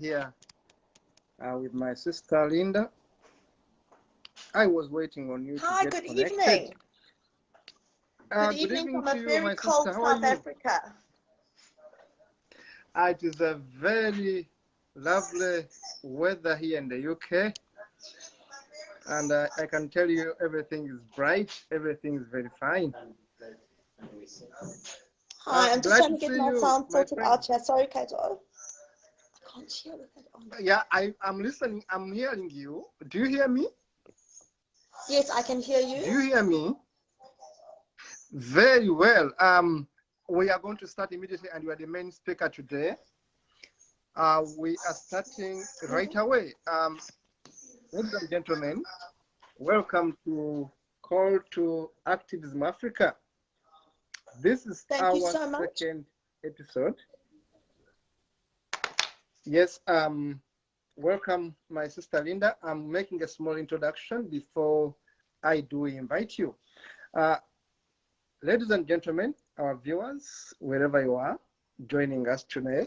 here with my sister Linda. I was waiting on you Hi, to get good connected. evening. Good evening evening from a to you, very my cold sister. How are South you? Africa. It is a very lovely weather here in the UK, and I can tell you everything is bright, everything is very fine. Hi, I'm just Glad trying to to get see my you, sound my sorted friend. out here. Sorry, Kato. I can't hear with that on. Yeah, I'm listening. I'm hearing you. Do you hear me? Yes, I can hear Do you. you hear me? Very well. We are going to start immediately, and you are the main speaker today. We are starting right away. Ladies and gentlemen, welcome to Call to Activism Africa. This is Thank you our so much. second episode. Yes, welcome, my sister Linda. I'm making a small introduction before I do invite you. Ladies and gentlemen, our viewers, wherever you are joining us today,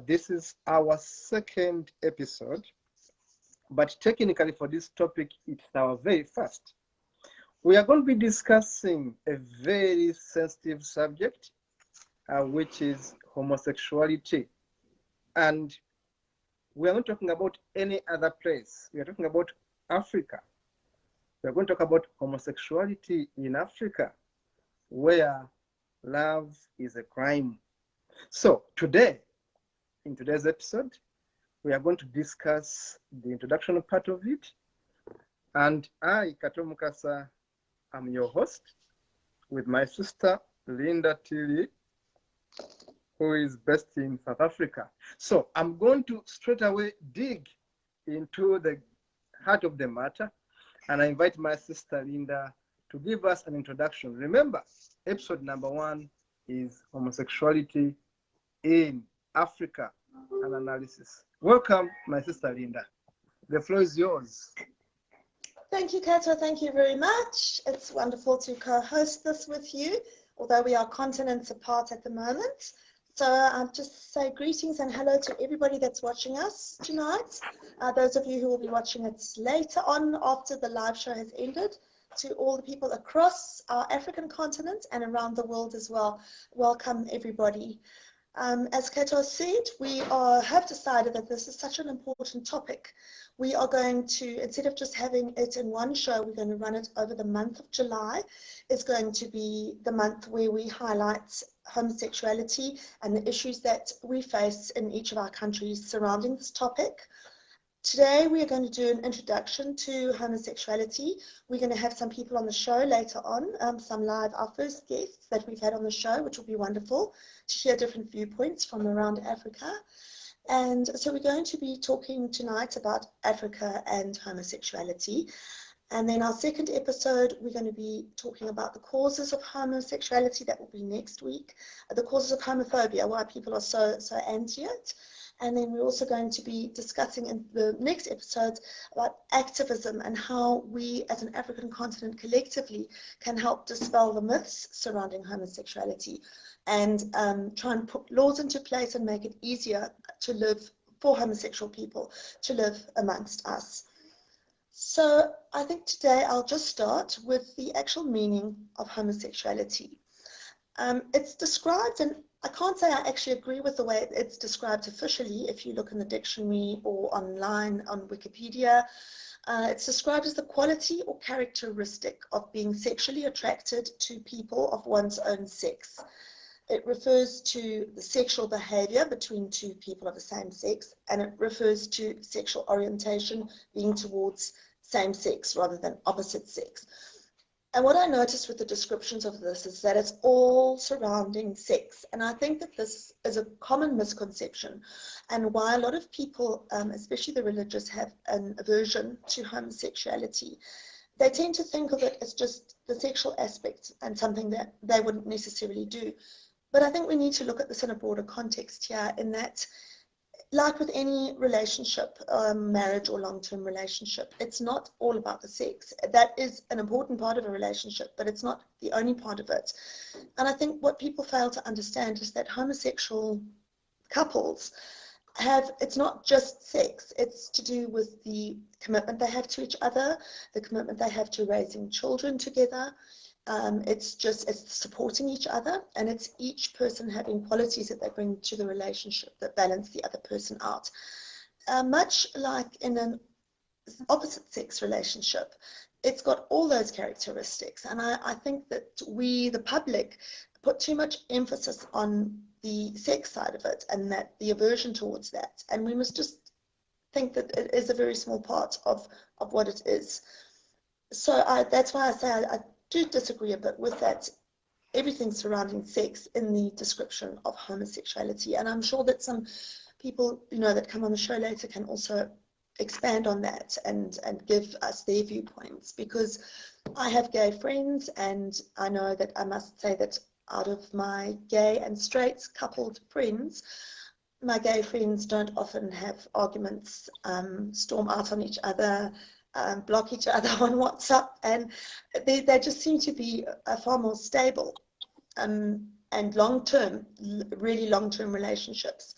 this is our second episode, but technically for this topic, it's our very first. We are going to be discussing a very sensitive subject, which is homosexuality. And we are not talking about any other place. We are talking about Africa. We are going to talk about homosexuality in Africa, where love is a crime. So today, in today's episode, we are going to discuss the introduction part of it. And I, Kato Mukasa, am your host with my sister, Linda Tilly, who is based in South Africa. So I'm going to straight away dig into the heart of the matter, and I invite my sister Linda to give us an introduction. Remember, episode number 1 is homosexuality in Africa, an analysis. Welcome, my sister Linda. The floor is yours. Thank you, Kato. Thank you very much. It's wonderful to co-host this with you, although we are continents apart at the moment. So I'll just say greetings and hello to everybody that's watching us tonight. Those of you who will be watching it later on after the live show has ended, to all the people across our African continent and around the world as well. Welcome, everybody. As Kato said, we have decided that this is such an important topic. We are going to, instead of just having it in one show, we're going to run it over the month of July. It's going to be the month where we highlight homosexuality and the issues that we face in each of our countries surrounding this topic. Today we are going to do an introduction to homosexuality. We're going to have some people on the show later on, our first guests that we've had on the show, which will be wonderful to share different viewpoints from around Africa. And so we're going to be talking tonight about Africa and homosexuality. And then our second episode, we're going to be talking about the causes of homosexuality. That will be next week. The causes of homophobia, why people are so anti it. And then we're also going to be discussing in the next episode about activism and how we as an African continent collectively can help dispel the myths surrounding homosexuality and try and put laws into place and make it easier to live for homosexual people, to live amongst us. So I think today I'll just start with the actual meaning of homosexuality. It's described, and I can't say I actually agree with the way it's described officially. If you look in the dictionary or online on Wikipedia, it's described as the quality or characteristic of being sexually attracted to people of one's own sex. It refers to the sexual behavior between two people of the same sex, and it refers to sexual orientation being towards same sex rather than opposite sex. And what I noticed with the descriptions of this is that it's all surrounding sex. And I think that this is a common misconception, and why a lot of people, especially the religious, have an aversion to homosexuality. They tend to think of it as just the sexual aspect and something that they wouldn't necessarily do. But I think we need to look at this in a broader context here, in that, like with any relationship, marriage or long-term relationship, it's not all about the sex. That is an important part of a relationship, but it's not the only part of it. And I think what people fail to understand is that homosexual couples it's not just sex, it's to do with the commitment they have to each other, the commitment they have to raising children together. It's supporting each other, and it's each person having qualities that they bring to the relationship that balance the other person out. Much like in an opposite sex relationship, it's got all those characteristics, and I think that we, the public, put too much emphasis on the sex side of it and that the aversion towards that, and we must just think that it is a very small part of what it is. So that's why I say I do disagree a bit with that, everything surrounding sex in the description of homosexuality, and I'm sure that some people, you know, that come on the show later can also expand on that and give us their viewpoints, because I have gay friends, and I know that I must say that out of my gay and straight coupled friends, my gay friends don't often have arguments, storm out on each other, block each other on WhatsApp, and they just seem to be far more stable and long-term, really long-term relationships.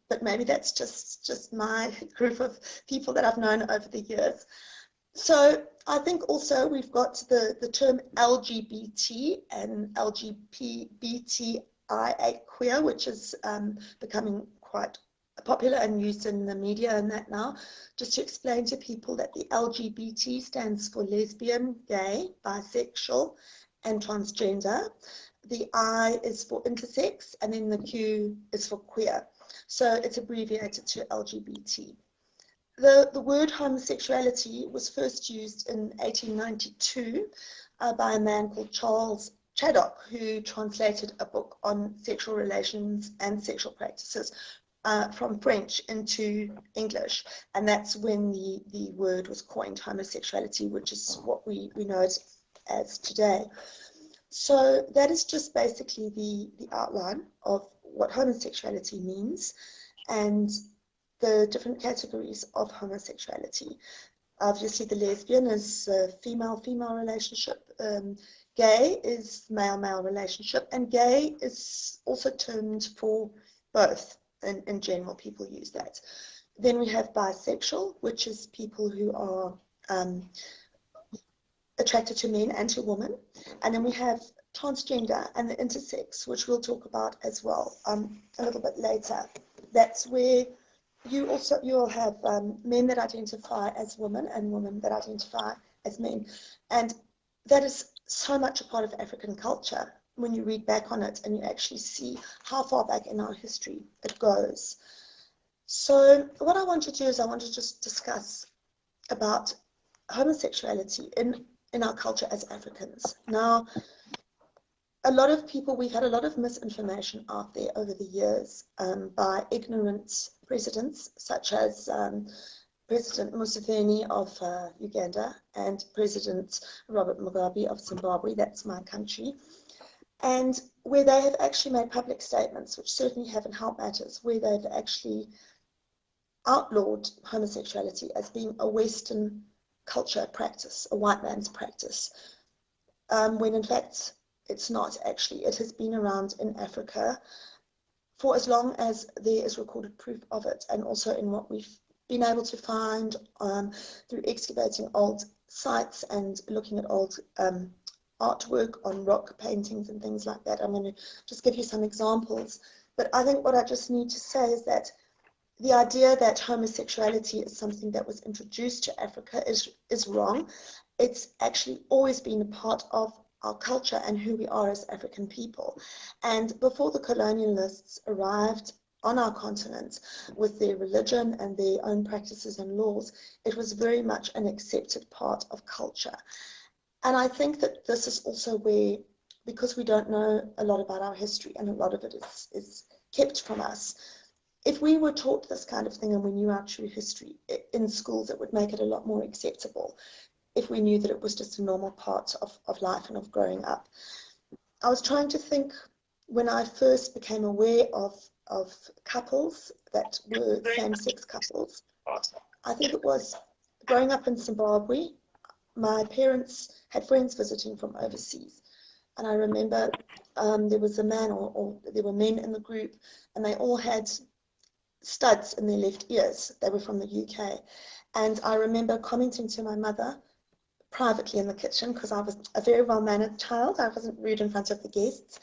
But maybe that's just my group of people that I've known over the years. So I think also we've got the term LGBT and LGBTIA queer, which is becoming quite popular and used in the media and that now, just to explain to people that the LGBT stands for lesbian, gay, bisexual, and transgender. The I is for intersex, and then the Q is for queer. So it's abbreviated to LGBT. The word homosexuality was first used in 1892 by a man called Charles Chaddock, who translated a book on sexual relations and sexual practices from French into English. And that's when the word was coined, homosexuality, which is what we know it as today. So that is just basically the outline of what homosexuality means and the different categories of homosexuality. Obviously, the lesbian is a female-female relationship. Gay is male-male relationship, and gay is also termed for both. In general, people use that. Then we have bisexual, which is people who are attracted to men and to women. And then we have transgender and the intersex, which we'll talk about as well a little bit later. That's where you'll have men that identify as women and women that identify as men. And that is so much a part of African culture when you read back on it and you actually see how far back in our history it goes. So what I want to do is I want to just discuss about homosexuality in our culture as Africans. Now, a lot of people, we've had a lot of misinformation out there over the years by ignorant presidents, such as President Museveni of Uganda and President Robert Mugabe of Zimbabwe, that's my country, and where they have actually made public statements, which certainly haven't helped matters, where they've actually outlawed homosexuality as being a Western culture practice, a white man's practice, when in fact it's not actually. It has been around in Africa for as long as there is recorded proof of it, and also in what we've been able to find through excavating old sites and looking at old artwork on rock paintings and things like that. I'm going to just give you some examples, but I think what I just need to say is that the idea that homosexuality is something that was introduced to Africa is wrong. It's actually always been a part of our culture and who we are as African people. And before the colonialists arrived on our continent with their religion and their own practices and laws, it was very much an accepted part of culture. And I think that this is also where, because we don't know a lot about our history and a lot of it is kept from us, if we were taught this kind of thing and we knew our true history in schools, it would make it a lot more acceptable if we knew that it was just a normal part of life and of growing up. I was trying to think when I first became aware of couples that were same-sex couples. I think it was growing up in Zimbabwe. My parents had friends visiting from overseas, and I remember there was a man or there were men in the group, and they all had studs in their left ears. They were from the UK. And I remember commenting to my mother privately in the kitchen, because I was a very well-mannered child. I wasn't rude in front of the guests.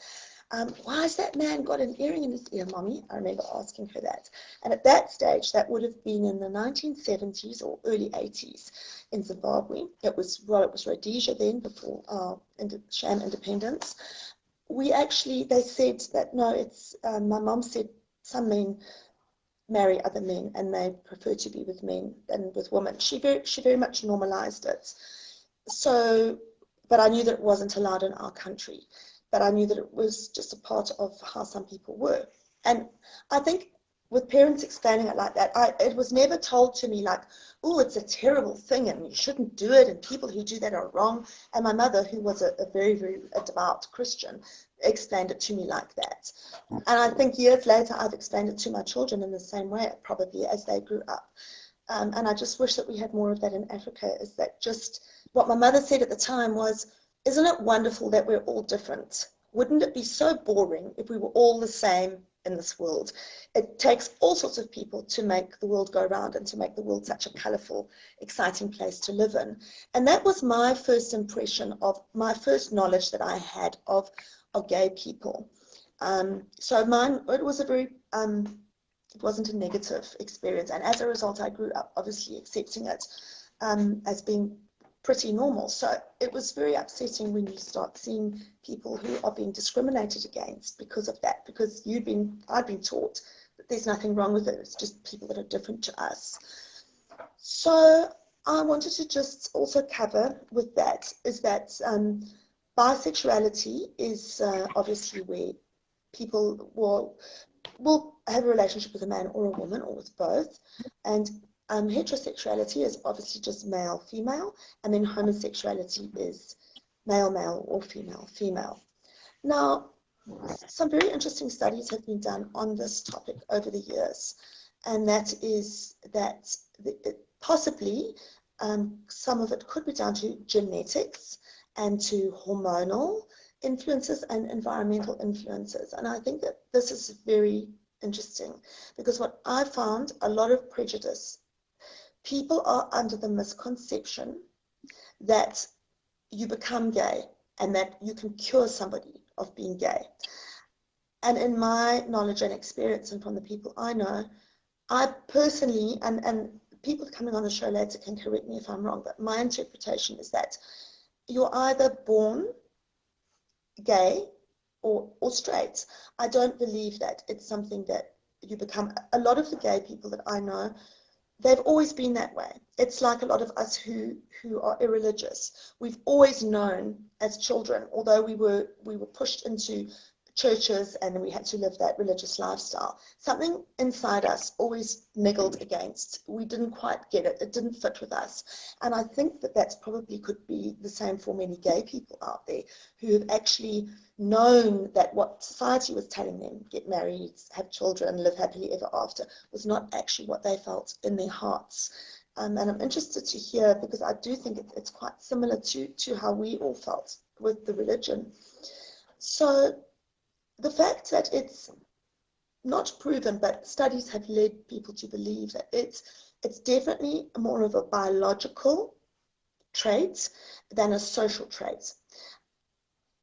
Why has that man got an earring in his ear, Mommy? I remember asking her that. And at that stage, that would have been in the 1970s or early 80s in Zimbabwe. It was Rhodesia then, before our sham independence. They said that, no, it's, my mom said some men marry other men and they prefer to be with men than with women. She very much normalized it. So, but I knew that it wasn't allowed in our country. But I knew that it was just a part of how some people were. And I think with parents explaining it like that, it was never told to me like, oh, it's a terrible thing and you shouldn't do it and people who do that are wrong. And my mother, who was a very, very devout Christian, explained it to me like that. And I think years later, I've explained it to my children in the same way, probably as they grew up. And I just wish that we had more of that in Africa, is that just what my mother said at the time was, isn't it wonderful that we're all different? Wouldn't it be so boring if we were all the same in this world? It takes all sorts of people to make the world go round and to make the world such a colourful, exciting place to live in. And that was my first impression of, my first knowledge that I had of gay people. So mine, it was a very, it wasn't a negative experience. And as a result, I grew up obviously accepting it as being pretty normal. So it was very upsetting when you start seeing people who are being discriminated against because of that, because I'd been taught that there's nothing wrong with it, it's just people that are different to us. So I wanted to just also cover with that, is that bisexuality is obviously where people will have a relationship with a man or a woman, or with both, and heterosexuality is obviously just male-female, and then homosexuality is male-male or female-female. Now, some very interesting studies have been done on this topic over the years, and that is that possibly some of it could be down to genetics and to hormonal influences and environmental influences. And I think that this is very interesting, because what I found, a lot of prejudice. People are under the misconception that you become gay and that you can cure somebody of being gay. And in my knowledge and experience, and from the people I know, I personally, and people coming on the show later can correct me if I'm wrong, but my interpretation is that you're either born gay or straight. I don't believe that it's something that you become. A lot of the gay people that I know, they've always been that way. It's like a lot of us who are irreligious. We've always known as children, although we were pushed into churches and we had to live that religious lifestyle, something inside us always niggled against. We didn't quite get it. It didn't fit with us. And I think that that's probably could be the same for many gay people out there who have actually known that what society was telling them, get married, have children, live happily ever after, was not actually what they felt in their hearts. And I'm interested to hear, because I do think it's quite similar to how we all felt with the religion. So the fact that it's not proven, but studies have led people to believe that it's definitely more of a biological trait than a social trait.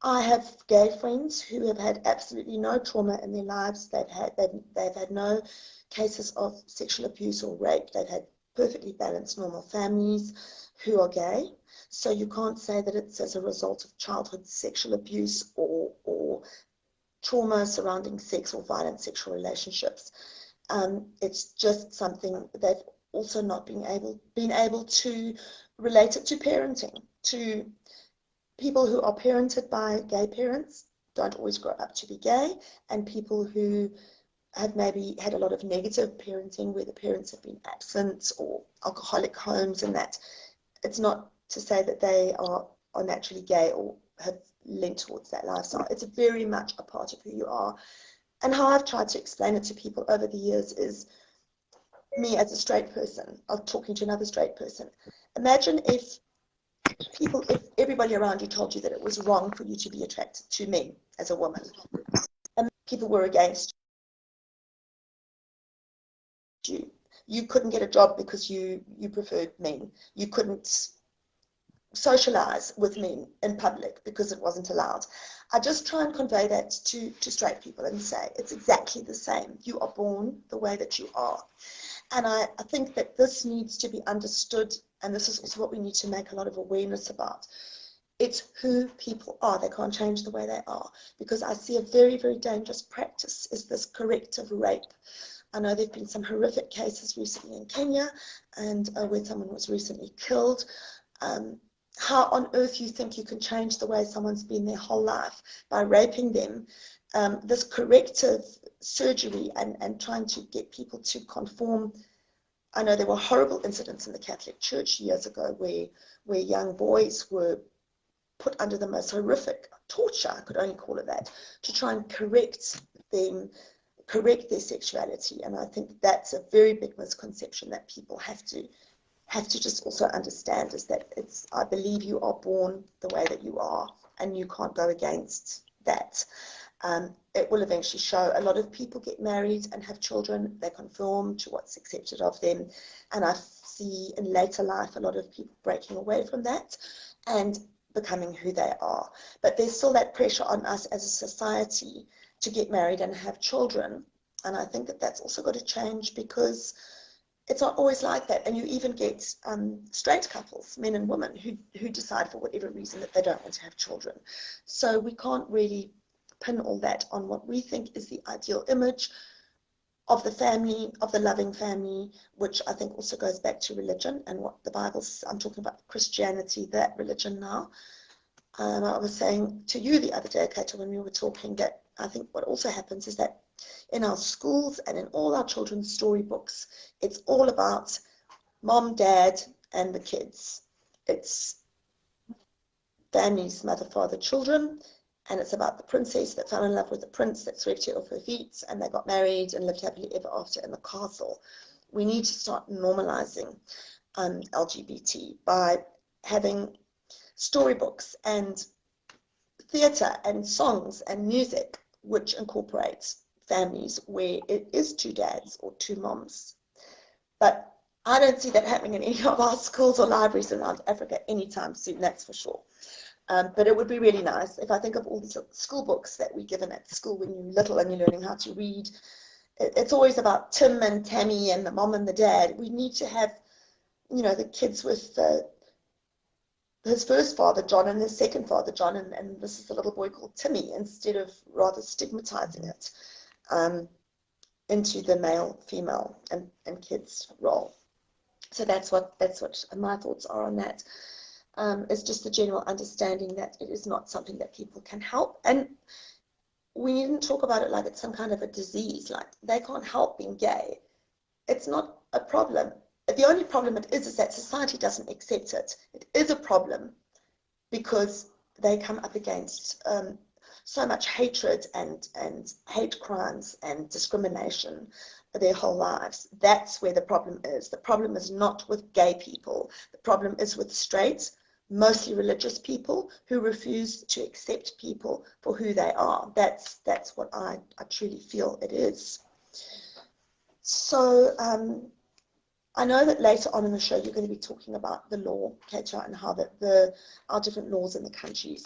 I have gay friends who have had absolutely no trauma in their lives. They've had no cases of sexual abuse or rape. They've had perfectly balanced, normal families who are gay. So you can't say that it's as a result of childhood sexual abuse or trauma surrounding sex or violent sexual relationships. It's just something they've also not been able to relate it to parenting. To people who are parented by gay parents don't always grow up to be gay, and people who have maybe had a lot of negative parenting where the parents have been absent or alcoholic homes, and that it's not to say that they are naturally gay or have linked towards that lifestyle. It's very much a part of who you are. And how I've tried to explain it to people over the years is, me as a straight person, I'm talking to another straight person. Imagine if everybody around you told you that it was wrong for you to be attracted to men as a woman, and people were against you. You couldn't get a job because you preferred men. You couldn't socialize with men in public because it wasn't allowed. I just try and convey that to straight people and say it's exactly the same. You are born the way that you are. And I think that this needs to be understood, and this is also what we need to make a lot of awareness about. It's who people are. They can't change the way they are, because I see a very, very dangerous practice is this corrective rape. I know there have been some horrific cases recently in Kenya, and where someone was recently killed. How on earth you think you can change the way someone's been their whole life by raping them? This corrective surgery and trying to get people to conform. I know there were horrible incidents in the Catholic Church years ago where young boys were put under the most horrific torture, I could only call it that, to try and correct their sexuality. And I think that's a very big misconception that people have to just also understand, is that I believe you are born the way that you are, and you can't go against that. It will eventually show. A lot of people get married and have children, they conform to what's accepted of them, and I see in later life a lot of people breaking away from that and becoming who they are. But there's still that pressure on us as a society to get married and have children, and I think that that's also got to change, because it's not always like that. And you even get straight couples, men and women, who decide for whatever reason that they don't want to have children. So we can't really pin all that on what we think is the ideal image of the family, of the loving family, which I think also goes back to religion and what the Bible's, I'm talking about Christianity, that religion now. I was saying to you the other day, Kato, when we were talking, that I think what also happens is that in our schools and in all our children's storybooks, it's all about mom, dad, and the kids. It's families, mother, father, children, and it's about the princess that fell in love with the prince that swept her off her feet, and they got married and lived happily ever after in the castle. We need to start normalizing LGBT by having storybooks and theatre and songs and music which incorporates families where it is two dads or two moms. But I don't see that happening in any of our schools or libraries around Africa anytime soon, that's for sure. But it would be really nice. If I think of all these school books that we're given at school when you're little and you're learning how to read, it's always about Tim and Tammy and the mom and the dad. We need to have, the kids with his first father, John, and his second father, John, and this is a little boy called Timmy, instead of rather stigmatizing it into the male, female, and kids role. So that's what my thoughts are on that. It's just the general understanding that it is not something that people can help. And we needn't talk about it like it's some kind of a disease, like they can't help being gay. It's not a problem. The only problem it is that society doesn't accept it. It is a problem because they come up against so much hatred and hate crimes and discrimination their whole lives. That's where the problem is. The problem is not with gay people. The problem is with straight, mostly religious people who refuse to accept people for who they are. That's what I truly feel it is. So I know that later on in the show you're going to be talking about the law, Kato, and how that our different laws in the countries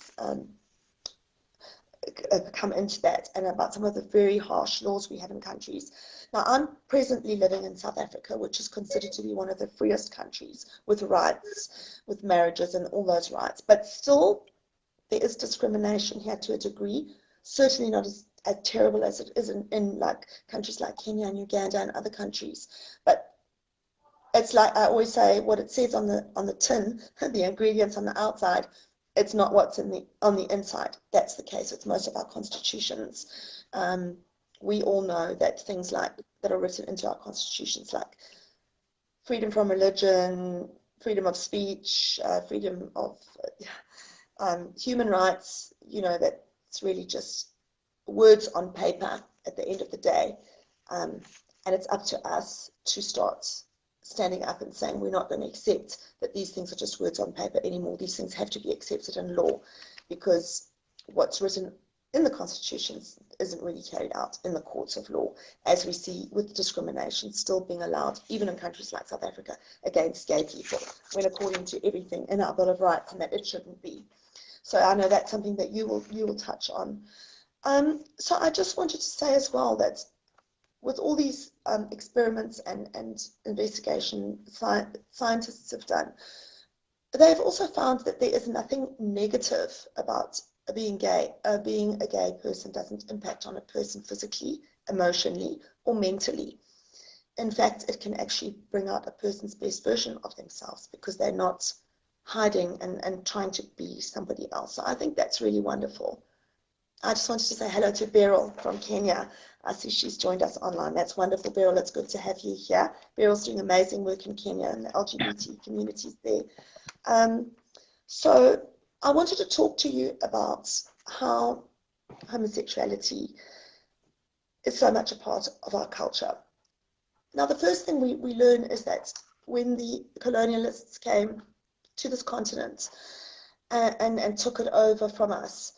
come into that, and about some of the very harsh laws we have in countries. Now, I'm presently living in South Africa, which is considered to be one of the freest countries with rights, with marriages and all those rights. But still, there is discrimination here to a degree, certainly not as terrible as it is in like countries like Kenya and Uganda and other countries. But it's like I always say, what it says on the tin, the ingredients on the outside, it's not what's on the inside. That's the case with most of our constitutions. We all know that things like that are written into our constitutions, like freedom from religion, freedom of speech, freedom of human rights, that's really just words on paper at the end of the day. And it's up to us to start standing up and saying we're not going to accept that these things are just words on paper anymore. These things have to be accepted in law, because what's written in the constitutions isn't really carried out in the courts of law, as we see with discrimination still being allowed, even in countries like South Africa, against gay people, when according to everything in our Bill of Rights, and that it shouldn't be. So I know that's something that you will touch on. So I just wanted to say as well that with all these experiments and investigation scientists have done, they've also found that there is nothing negative about being gay. Being a gay person doesn't impact on a person physically, emotionally, or mentally. In fact, it can actually bring out a person's best version of themselves because they're not hiding and trying to be somebody else. So I think that's really wonderful. I just wanted to say hello to Beryl from Kenya. I see she's joined us online. That's wonderful, Beryl. It's good to have you here. Beryl's doing amazing work in Kenya and the LGBT communities there. So I wanted to talk to you about how homosexuality is so much a part of our culture. Now, the first thing we learn is that when the colonialists came to this continent and took it over from us,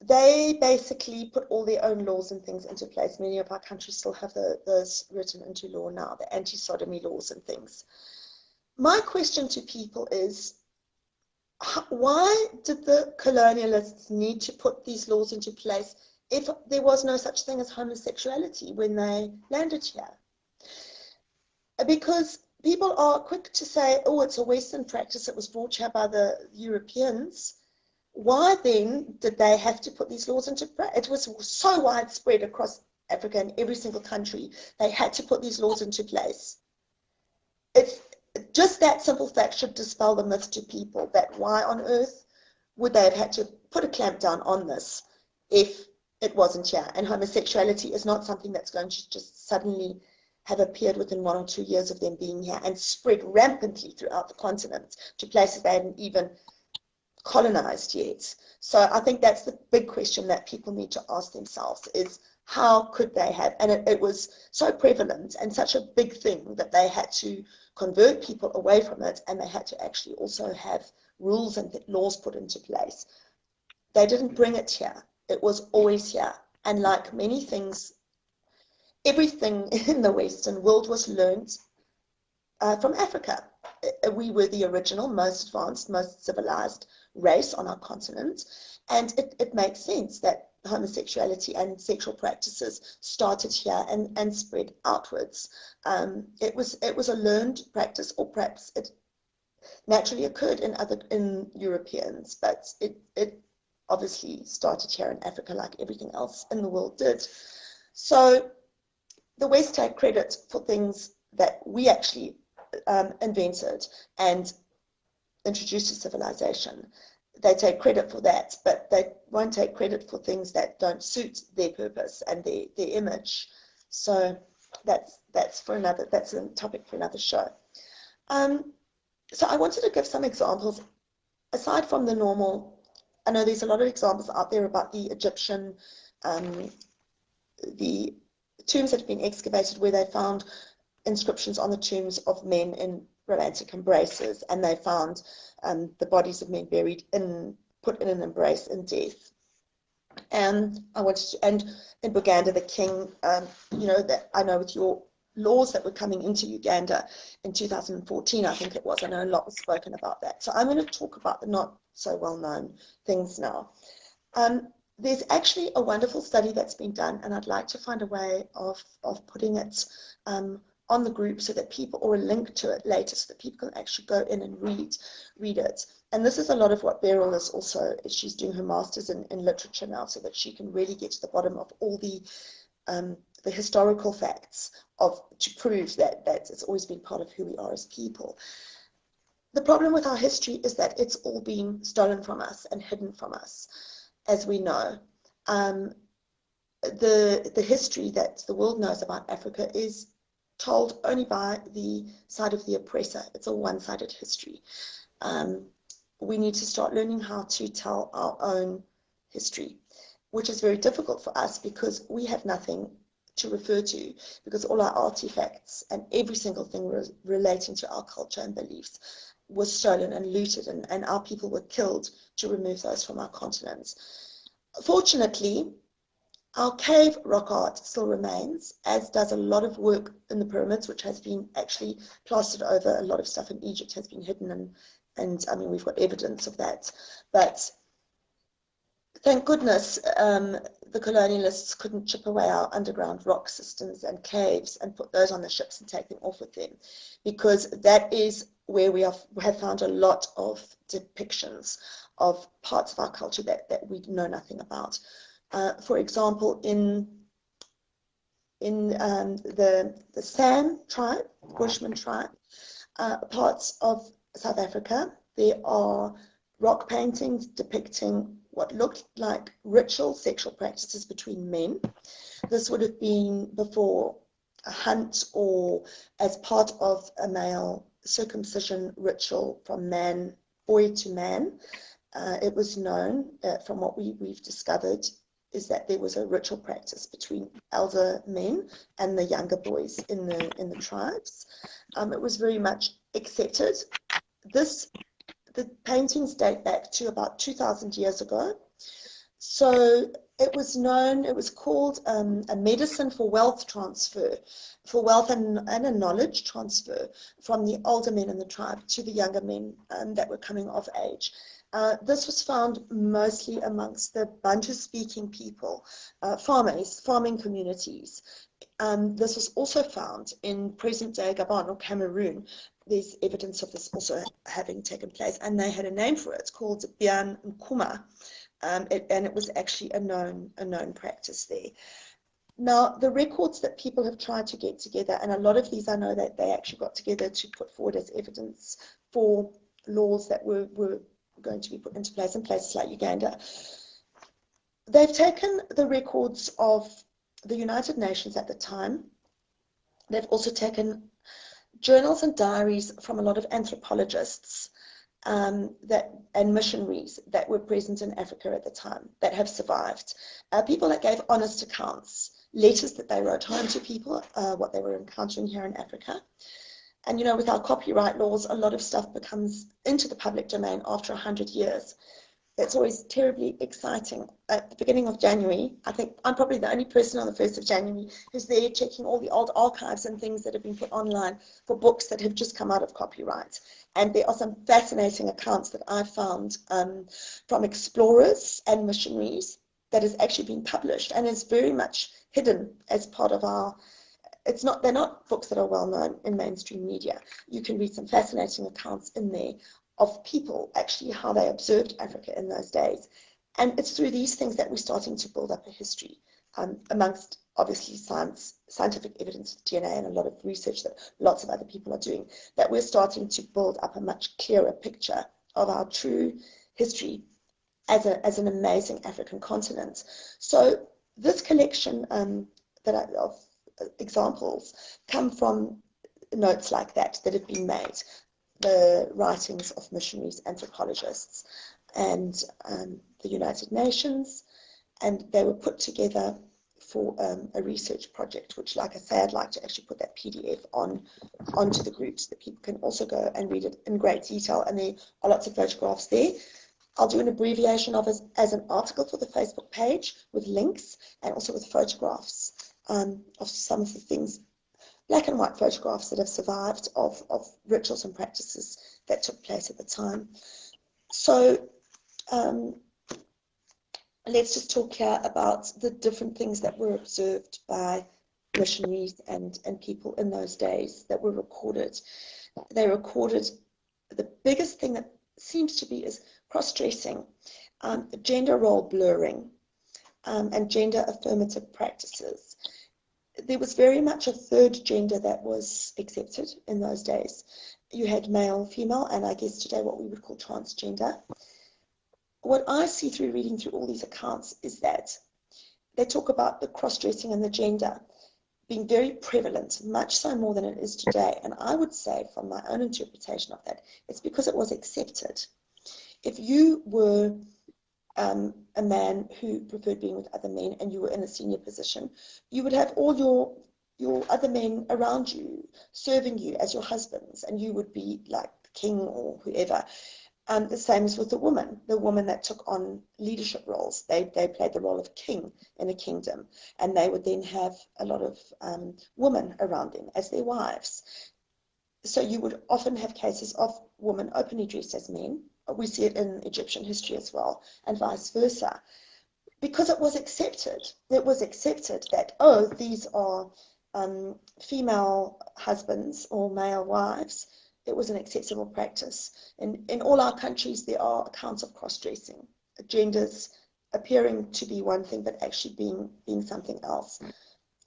they basically put all their own laws and things into place. Many of our countries still have those written into law now, the anti-sodomy laws and things. My question to people is, why did the colonialists need to put these laws into place if there was no such thing as homosexuality when they landed here? Because people are quick to say, oh, it's a Western practice, it was brought here by the Europeans. Why then did they have to put these laws into practice? It was so widespread across Africa in every single country. They had to put these laws into place. It's just that simple fact should dispel the myth to people that why on earth would they have had to put a clamp down on this if it wasn't here? And homosexuality is not something that's going to just suddenly have appeared within 1 or 2 years of them being here and spread rampantly throughout the continent to places they hadn't even colonized yet. So I think that's the big question that people need to ask themselves is, how could they have? And it was so prevalent and such a big thing that they had to convert people away from it, and they had to actually also have rules and laws put into place. They didn't bring it here. It was always here. And like many things, everything in the Western world was learned from Africa. We were the original, most advanced, most civilized race on our continent, and it makes sense that homosexuality and sexual practices started here and spread outwards. It was a learned practice, or perhaps it naturally occurred in Europeans, but it obviously started here in Africa like everything else in the world did. So the West take credit for things that we actually invented and introduced to civilization. They take credit for that, but they won't take credit for things that don't suit their purpose and their image. So that's a topic for another show. So I wanted to give some examples aside from the normal. I know there's a lot of examples out there about the Egyptian, the tombs that have been excavated where they found inscriptions on the tombs of men in romantic embraces, and they found the bodies of men put in an embrace in death. And in Buganda, the king, that I know with your laws that were coming into Uganda in 2014, I think it was. I know a lot was spoken about that. So I'm going to talk about the not so well-known things now. There's actually a wonderful study that's been done, and I'd like to find a way of putting it on the group so that people, or a link to it later, so that people can actually go in and read it. And this is a lot of what Beryl is also, she's doing her master's in literature now, so that she can really get to the bottom of all the historical facts to prove that it's always been part of who we are as people. The problem with our history is that it's all been stolen from us and hidden from us, as we know. The history that the world knows about Africa is told only by the side of the oppressor. It's a one-sided history. We need to start learning how to tell our own history, which is very difficult for us because we have nothing to refer to, because all our artifacts and every single thing relating to our culture and beliefs was stolen and looted, and our people were killed to remove those from our continents. Fortunately, our cave rock art still remains, as does a lot of work in the pyramids, which has been actually plastered over. A lot of stuff in Egypt has been hidden, and I mean, we've got evidence of that. But thank goodness the colonialists couldn't chip away our underground rock systems and caves and put those on the ships and take them off with them, because that is where we have found a lot of depictions of parts of our culture that we know nothing about. For example, in the San tribe, Bushman tribe, parts of South Africa, there are rock paintings depicting what looked like ritual sexual practices between men. This would have been before a hunt or as part of a male circumcision ritual from boy to man. It was known from what we've discovered is that there was a ritual practice between elder men and the younger boys in the tribes. It was very much accepted. The paintings date back to about 2,000 years ago. So it was known, it was called a medicine for wealth transfer, for wealth and a knowledge transfer from the older men in the tribe to the younger men that were coming of age. This was found mostly amongst the Bantu-speaking people, farming communities. This was also found in present-day Gabon or Cameroon. There's evidence of this also having taken place, and they had a name for it. It's called Bian Nkuma, and it was actually a known practice there. Now, the records that people have tried to get together, and a lot of these I know that they actually got together to put forward as evidence for laws that were going to be put into place in places like Uganda. They've taken the records of the United Nations at the time. They've also taken journals and diaries from a lot of anthropologists and missionaries that were present in Africa at the time that have survived. People that gave honest accounts, letters that they wrote home to people, what they were encountering here in Africa. And, you know, with our copyright laws, a lot of stuff becomes into the public domain after 100 years. It's always terribly exciting. At the beginning of January, I think I'm probably the only person on the 1st of January who's there checking all the old archives and things that have been put online for books that have just come out of copyright. And there are some fascinating accounts that I found from explorers and missionaries that has actually been published and is very much hidden as part of our. They're not books that are well known in mainstream media. You can read some fascinating accounts in there of people, actually, how they observed Africa in those days. And it's through these things that we're starting to build up a history, amongst, obviously, scientific evidence, DNA, and a lot of research that lots of other people are doing, that we're starting to build up a much clearer picture of our true history as an amazing African continent. So this collection of examples come from notes like that have been made, the writings of missionaries, anthropologists, and the United Nations, and they were put together for a research project, which, like I say, I'd like to actually put that PDF onto the group so that people can also go and read it in great detail, and there are lots of photographs there. I'll do an abbreviation of it as an article for the Facebook page with links and also with photographs of some of the things, black and white photographs that have survived of rituals and practices that took place at the time. So let's just talk here about the different things that were observed by missionaries and people in those days that were recorded. They recorded the biggest thing that seems to be is cross-dressing, gender role blurring, and gender affirmative practices. There was very much a third gender that was accepted in those days. You had male, female, and I guess today what we would call transgender. What I see through reading through all these accounts is that they talk about the cross-dressing and the gender being very prevalent, much so more than it is today. And I would say, from my own interpretation of that, it's because it was accepted. If you were a man who preferred being with other men and you were in a senior position, you would have all your other men around you serving you as your husbands, and you would be like the king or whoever. The same as with the woman that took on leadership roles. They played the role of king in a kingdom, and they would then have a lot of women around them as their wives. So you would often have cases of women openly dressed as men. We see it in Egyptian history as well, and vice versa. Because it was accepted. It was accepted that, oh, these are female husbands or male wives. It was an acceptable practice. In all our countries, there are accounts of cross-dressing, genders appearing to be one thing, but actually being something else.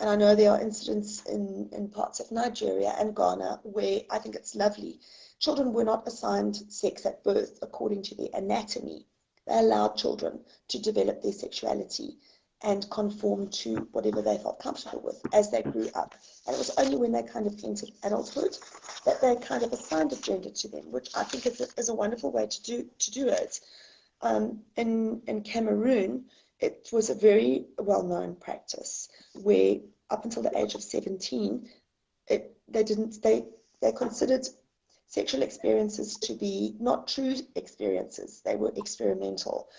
And I know there are incidents in parts of Nigeria and Ghana where I think it's lovely. Children were not assigned sex at birth according to their anatomy. They allowed children to develop their sexuality and conform to whatever they felt comfortable with as they grew up. And it was only when they kind of entered adulthood that they kind of assigned a gender to them, which I think is a wonderful way to do it. In Cameroon, it was a very well-known practice where up until the age of 17, they considered sexual experiences to be not true experiences. They were experimental.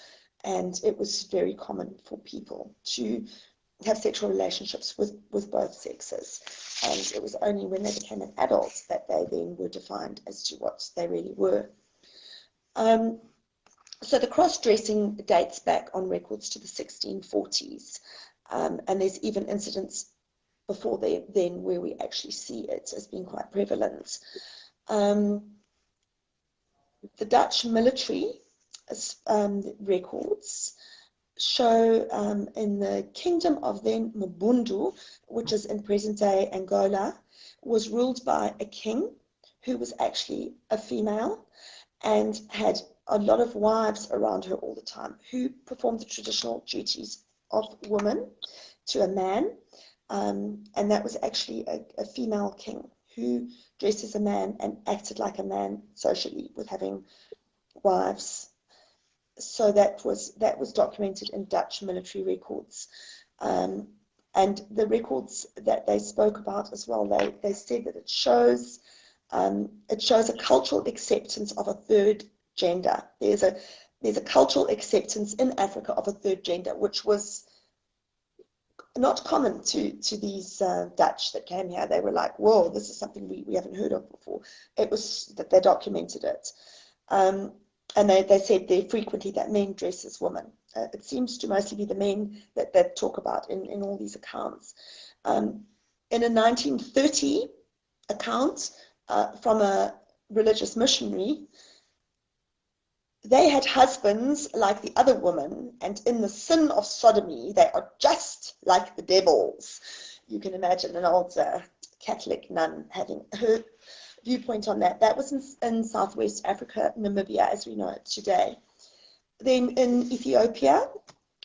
And it was very common for people to have sexual relationships with both sexes. And it was only when they became an adult that they then were defined as to what they really were. So the cross-dressing dates back on records to the 1640s. And there's even incidents before then where we actually see it as being quite prevalent. The Dutch military records show in the kingdom of then Mbundu, which is in present-day Angola, was ruled by a king who was actually a female and had a lot of wives around her all the time who performed the traditional duties of women to a man, and that was actually a female king who dressed as a man and acted like a man socially with having wives. So that was documented in Dutch military records, and the records that they spoke about as well. They said that it shows a cultural acceptance of a third gender. There's a cultural acceptance in Africa of a third gender, which was not common to these Dutch that came here. They were like, whoa, this is something we haven't heard of before. It was that they documented it. And they said there frequently that men dress as women. It seems to mostly be the men that talk about in all these accounts. In a 1930 account from a religious missionary, they had husbands like the other women, and in the sin of sodomy, they are just like the devils. You can imagine an old Catholic nun having her viewpoint on that. That was in Southwest Africa, Namibia, as we know it today. Then in Ethiopia,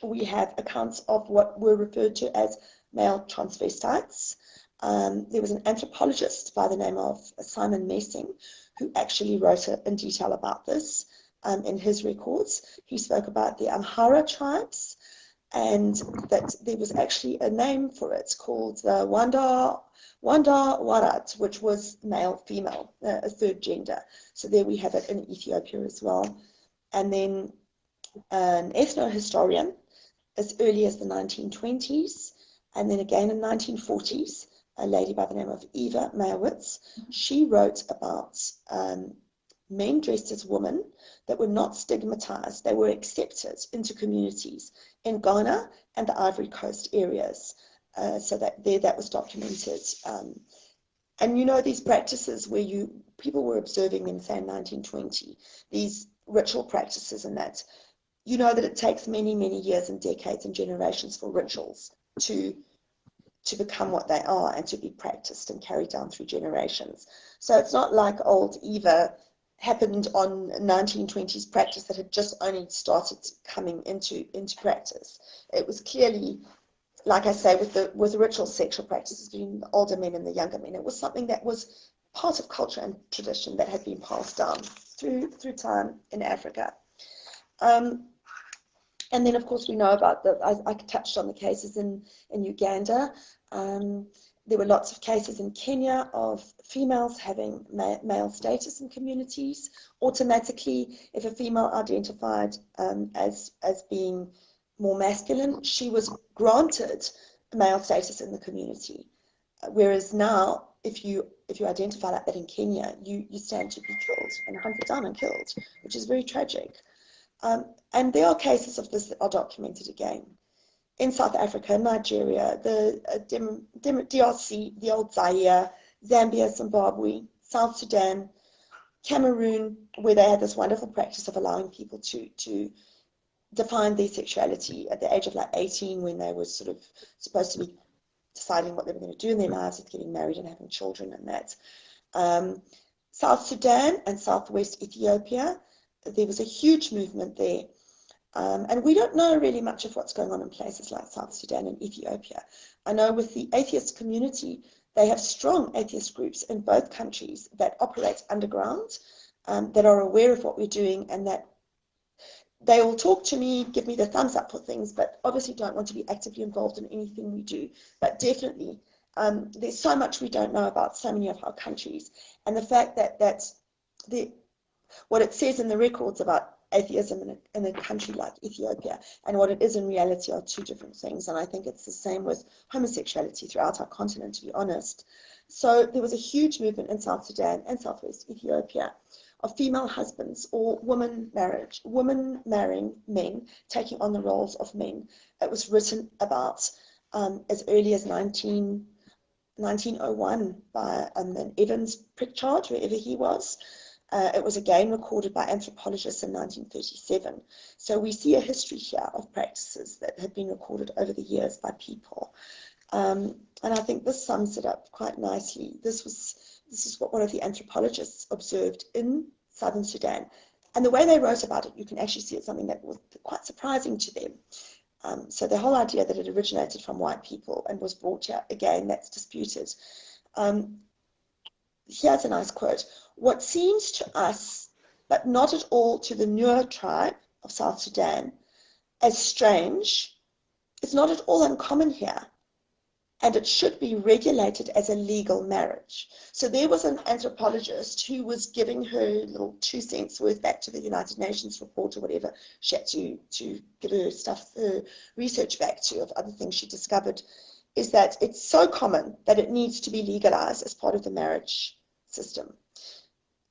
we have accounts of what were referred to as male transvestites. There was an anthropologist by the name of Simon Messing who actually wrote in detail about this in his records. He spoke about the Amhara tribes, and that there was actually a name for it called the Wanda Warat, which was male-female, a third gender. So there we have it in Ethiopia as well. And then an ethno-historian as early as the 1920s, and then again in 1940s, a lady by the name of Eva Meyerowitz, she wrote about men dressed as women that were not stigmatized. They were accepted into communities in Ghana and the Ivory Coast areas. So that was documented. And you know, these practices where people were observing them, say in 1920, these ritual practices and that, you know that it takes many, many years and decades and generations for rituals to become what they are and to be practiced and carried down through generations. So it's not like old Eva happened on 1920s practice that had just only started coming into practice. It was clearly, like I say, with the ritual sexual practices between the older men and the younger men, it was something that was part of culture and tradition that had been passed down through time in Africa. And then, of course, we know about I touched on the cases in Uganda, There were lots of cases in Kenya of females having male status in communities. Automatically, if a female identified as being more masculine, she was granted male status in the community. Whereas now, if you identify like that in Kenya, you stand to be killed and hunted down and killed, which is very tragic. And there are cases of this that are documented again. In South Africa, Nigeria, the DRC, the old Zaire, Zambia, Zimbabwe, South Sudan, Cameroon, where they had this wonderful practice of allowing people to define their sexuality at the age of like 18, when they were sort of supposed to be deciding what they were going to do in their lives, with getting married and having children and that. South Sudan and Southwest Ethiopia, there was a huge movement there. And we don't know really much of what's going on in places like South Sudan and Ethiopia. I know with the atheist community, they have strong atheist groups in both countries that operate underground, that are aware of what we're doing, and that they will talk to me, give me the thumbs up for things, but obviously don't want to be actively involved in anything we do. But definitely, there's so much we don't know about so many of our countries. And the fact that what it says in the records about atheism in a country like Ethiopia and what it is in reality are two different things. And I think it's the same with homosexuality throughout our continent, to be honest. So there was a huge movement in South Sudan and Southwest Ethiopia of female husbands or women marrying men, taking on the roles of men. It was written about as early as 1901 by an Evans Pritchard, wherever he was. It was again recorded by anthropologists in 1937. So we see a history here of practices that have been recorded over the years by people. And I think this sums it up quite nicely. This is what one of the anthropologists observed in Southern Sudan. And the way they wrote about it, you can actually see it's something that was quite surprising to them. So the whole idea that it originated from white people and was brought here, again, that's disputed. Here's a nice quote. What seems to us, but not at all to the Nuer tribe of South Sudan, as strange, is not at all uncommon here, and it should be regulated as a legal marriage. So there was an anthropologist who was giving her little 2 cents worth back to the United Nations report or whatever she had to give her research back to of other things she discovered, is that it's so common that it needs to be legalized as part of the marriage system.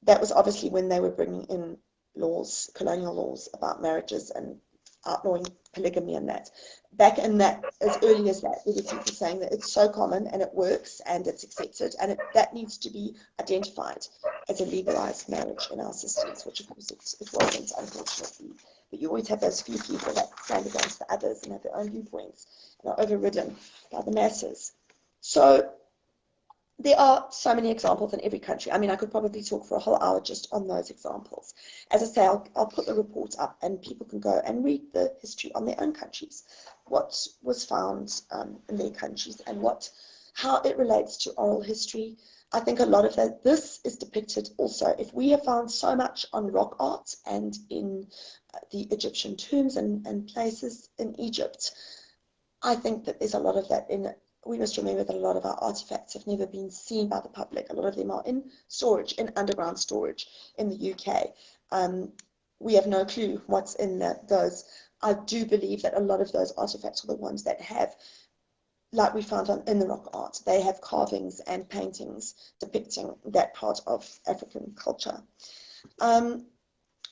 That was obviously when they were bringing in laws, colonial laws about marriages and outlawing polygamy and that. Back in that, as early as that, there were people saying that it's so common and it works and it's accepted, and that needs to be identified as a legalized marriage in our systems, which of course it wasn't, unfortunately. But you always have those few people that stand against the others and have their own viewpoints and are overridden by the masses. So there are so many examples in every country. I mean, I could probably talk for a whole hour just on those examples. As I say, I'll put the report up and people can go and read the history on their own countries, what was found in their countries and how it relates to oral history. I think a lot of this is depicted also. If we have found so much on rock art and in the Egyptian tombs and places in Egypt, I think that there's a lot of that in it. We must remember that a lot of our artifacts have never been seen by the public. A lot of them are in storage, in underground storage in the UK. We have no clue what's in those. I do believe that a lot of those artifacts are the ones that have, like we found in the rock art, they have carvings and paintings depicting that part of African culture.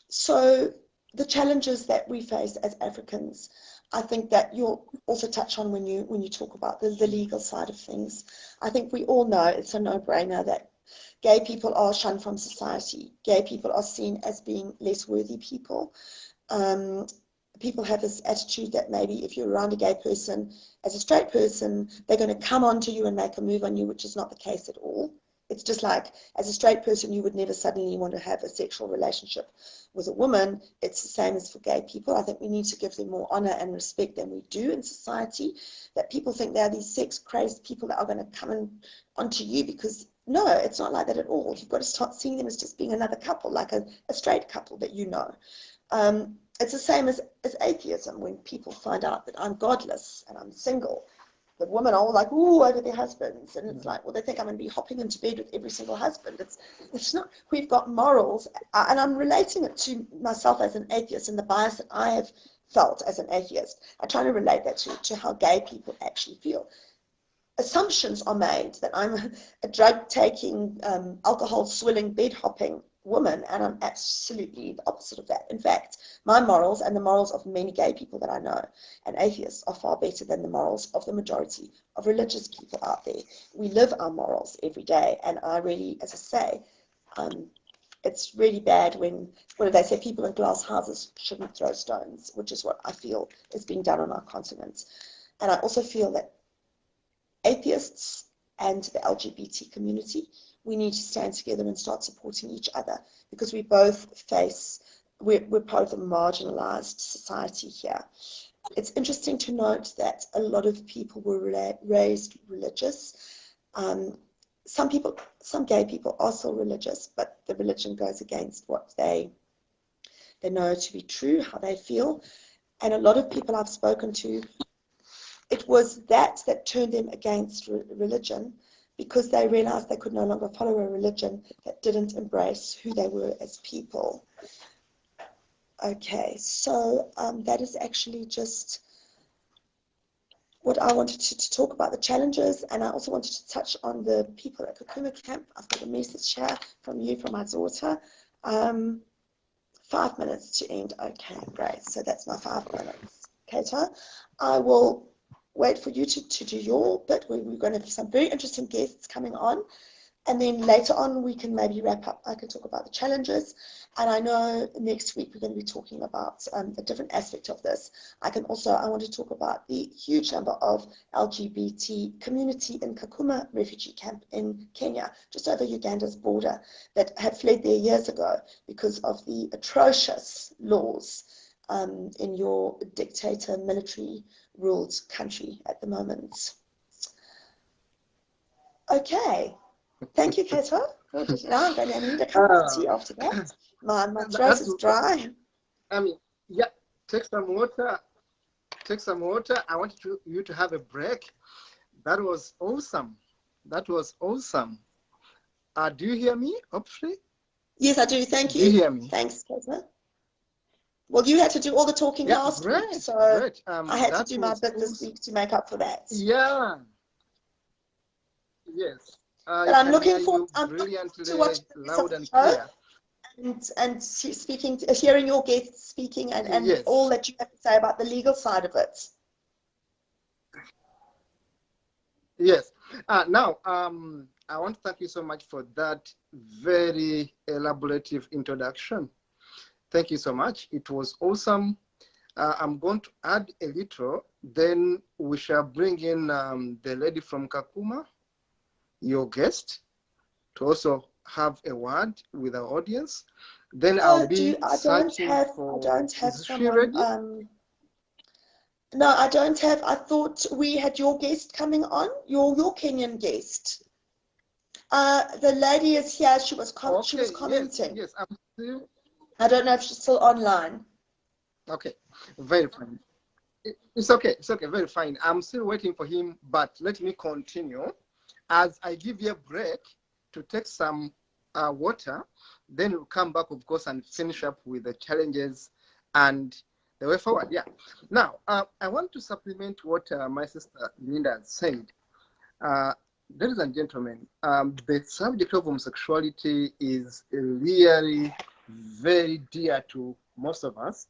So the challenges that we face as Africans, I think that you'll also touch on when you talk about the legal side of things. I think we all know it's a no-brainer that gay people are shunned from society. Gay people are seen as being less worthy people. People have this attitude that maybe if you're around a gay person, as a straight person, they're going to come onto you and make a move on you, which is not the case at all. It's just like, as a straight person, you would never suddenly want to have a sexual relationship with a woman. It's the same as for gay people. I think we need to give them more honor and respect than we do in society, that people think they're these sex-crazed people that are going to come onto you, because no, it's not like that at all. You've got to start seeing them as just being another couple, like a straight couple that you know. It's the same as atheism. When people find out that I'm godless and I'm single, the women are all like, ooh, over their husbands. And it's like, well, they think I'm going to be hopping into bed with every single husband. It's not, we've got morals. And I'm relating it to myself as an atheist and the bias that I have felt as an atheist. I'm trying to relate that to how gay people actually feel. Assumptions are made that I'm a drug-taking, alcohol-swilling, bed-hopping woman, and I'm absolutely the opposite of that. In fact, my morals and the morals of many gay people that I know and atheists are far better than the morals of the majority of religious people out there. We live our morals every day, and I really, as I say, it's really bad when, what do they say, people in glass houses shouldn't throw stones, which is what I feel is being done on our continent. And I also feel that atheists and the LGBT community, we need to stand together and start supporting each other, because we both face, we're part of a marginalized society here. It's interesting to note that a lot of people were raised religious. Some gay people are still religious, but the religion goes against what they know to be true, how they feel. And a lot of people I've spoken to, it was that turned them against religion, because they realized they could no longer follow a religion that didn't embrace who they were as people. Okay, so that is actually just what I wanted to talk about, the challenges, and I also wanted to touch on the people at Kakuma Camp. I've got a message here from you, from my daughter. 5 minutes to end. Okay, great. So that's my 5 minutes. Kato, I will wait for you to do your bit. We're going to have some very interesting guests coming on. And then later on, we can maybe wrap up. I can talk about the challenges. And I know next week we're going to be talking about a different aspect of this. I want to talk about the huge number of LGBT community in Kakuma refugee camp in Kenya, just over Uganda's border, that had fled there years ago because of the atrocious laws in your dictator military ruled country at the moment. Okay. Thank you, Kato. Now I'm going to need a cup of tea after that. My throat is dry. Yeah, take some water. Take some water. I want you to have a break. That was awesome. That was awesome. Do you hear me, hopefully? Yes, I do. Thank you. Do you hear me? Thanks, Kato. Well, you had to do all the talking last week, so I had to do my bit this week to make up for that. Yeah. Yes. But I'm looking forward to watch loud and clear. And hearing your guests speaking and yes. all that you have to say about the legal side of it. Yes. Now, I want to thank you so much for that very elaborative introduction. Thank you so much. It was awesome. I'm going to add a little, then we shall bring in the lady from Kakuma, your guest, to also have a word with our audience. Then I'll be searching for. I don't have is someone. She ready? No, I don't have. I thought we had your guest coming on. Your Kenyan guest. The lady is here. She was commenting. Yes, I'm still. I don't know if she's still online. Okay, very fine. It's okay. It's okay. Very fine. I'm still waiting for him, but let me continue. As I give you a break to take some water, then we'll come back, of course, and finish up with the challenges and the way forward. Yeah. Now, I want to supplement what my sister Linda said. Ladies and gentlemen, the subject of homosexuality is really very dear to most of us.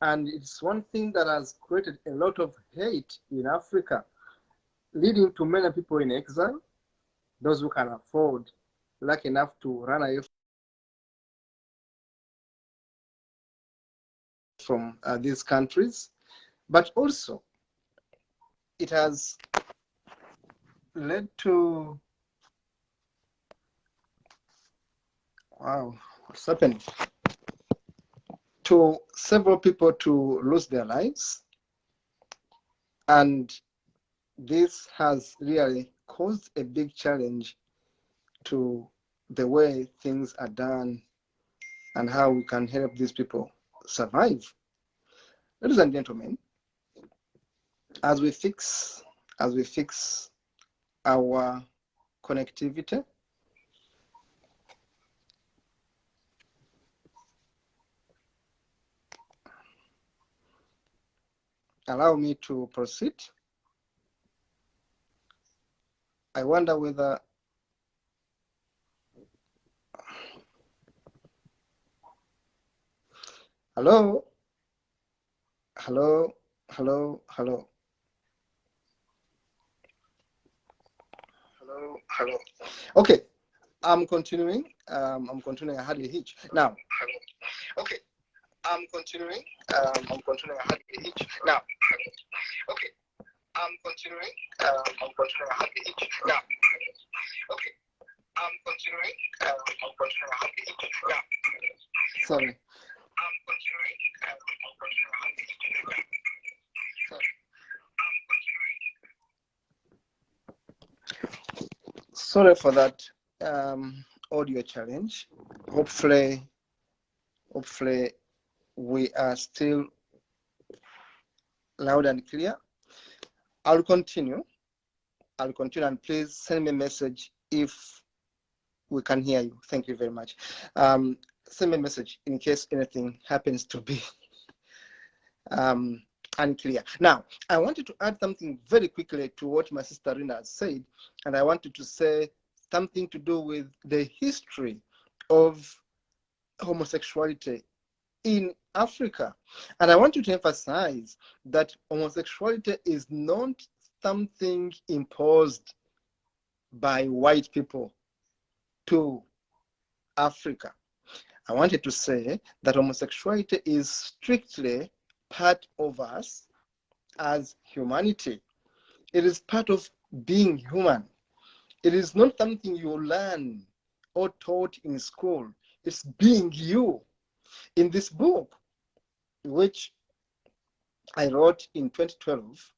And it's one thing that has created a lot of hate in Africa, leading to many people in exile. Those who can afford, lucky enough to run away from these countries. But also, it has led to, wow, what's happening? To several people to lose their lives. And this has really caused a big challenge to the way things are done and how we can help these people survive. Ladies and gentlemen, as we fix as we fix our connectivity. Allow me to proceed. I wonder whether hello, hello, hello, hello. Hello, hello. Okay, I'm continuing. I hardly hitch. Now, okay, I'm continuing. I hardly hitch. Now, okay, I'm continuing. I hardly hitch. Now, okay, I'm continuing. I hardly hitch. Now, sorry. I'm continuing. I hardly hitch. Now, sorry. Sorry for that audio challenge. Hopefully we are still loud and clear. I'll continue and please send me a message if we can hear you. Thank you very much. Send me a message in case anything happens to be unclear. Now, I wanted to add something very quickly to what my sister Rina has said, and I wanted to say something to do with the history of homosexuality in Africa. And I want you to emphasize that homosexuality is not something imposed by white people to Africa. I wanted to say that homosexuality is strictly part of us as humanity. It is part of being human. It is not something you learn or taught in school. It's being you. In this book, which I wrote in 2012,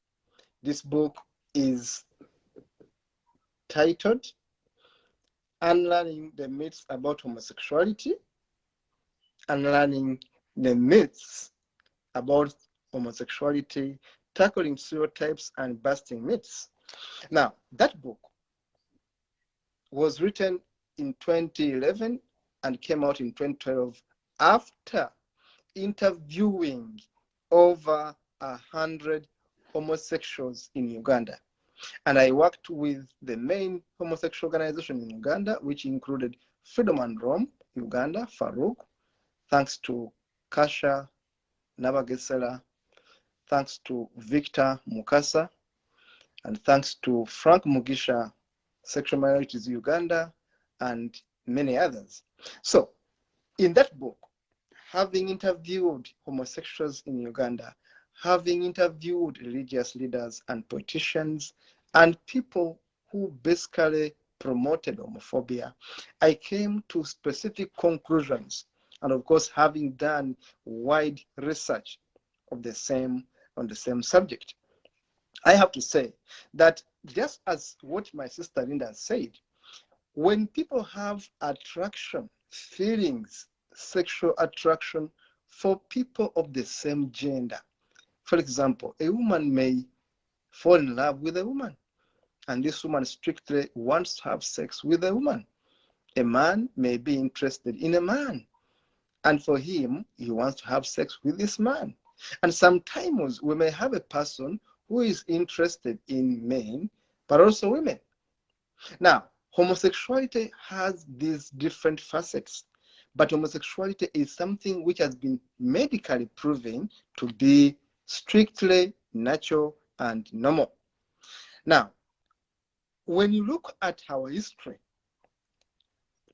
this book is titled Unlearning the Myths About Homosexuality, Unlearning the Myths About Homosexuality, Tackling Stereotypes and Busting Myths. Now, that book was written in 2011 and came out in 2012 after interviewing over 100 homosexuals in Uganda. And I worked with the main homosexual organization in Uganda, which included Freedom and Rome, Uganda, Farouk, thanks to Kasha Nabagesera, thanks to Victor Mukasa, and thanks to Frank Mugisha, Sexual Minorities Uganda, and many others. So, in that book, having interviewed homosexuals in Uganda, having interviewed religious leaders and politicians and people who basically promoted homophobia, I came to specific conclusions. And of course, having done wide research of on the same subject, I have to say that just as what my sister Linda said, when people have attraction, feelings, sexual attraction for people of the same gender, for example, a woman may fall in love with a woman, and this woman strictly wants to have sex with a woman. A man may be interested in a man, and for him, he wants to have sex with this man. And sometimes we may have a person who is interested in men, but also women. Now, homosexuality has these different facets, but homosexuality is something which has been medically proven to be strictly natural and normal. Now, when you look at our history,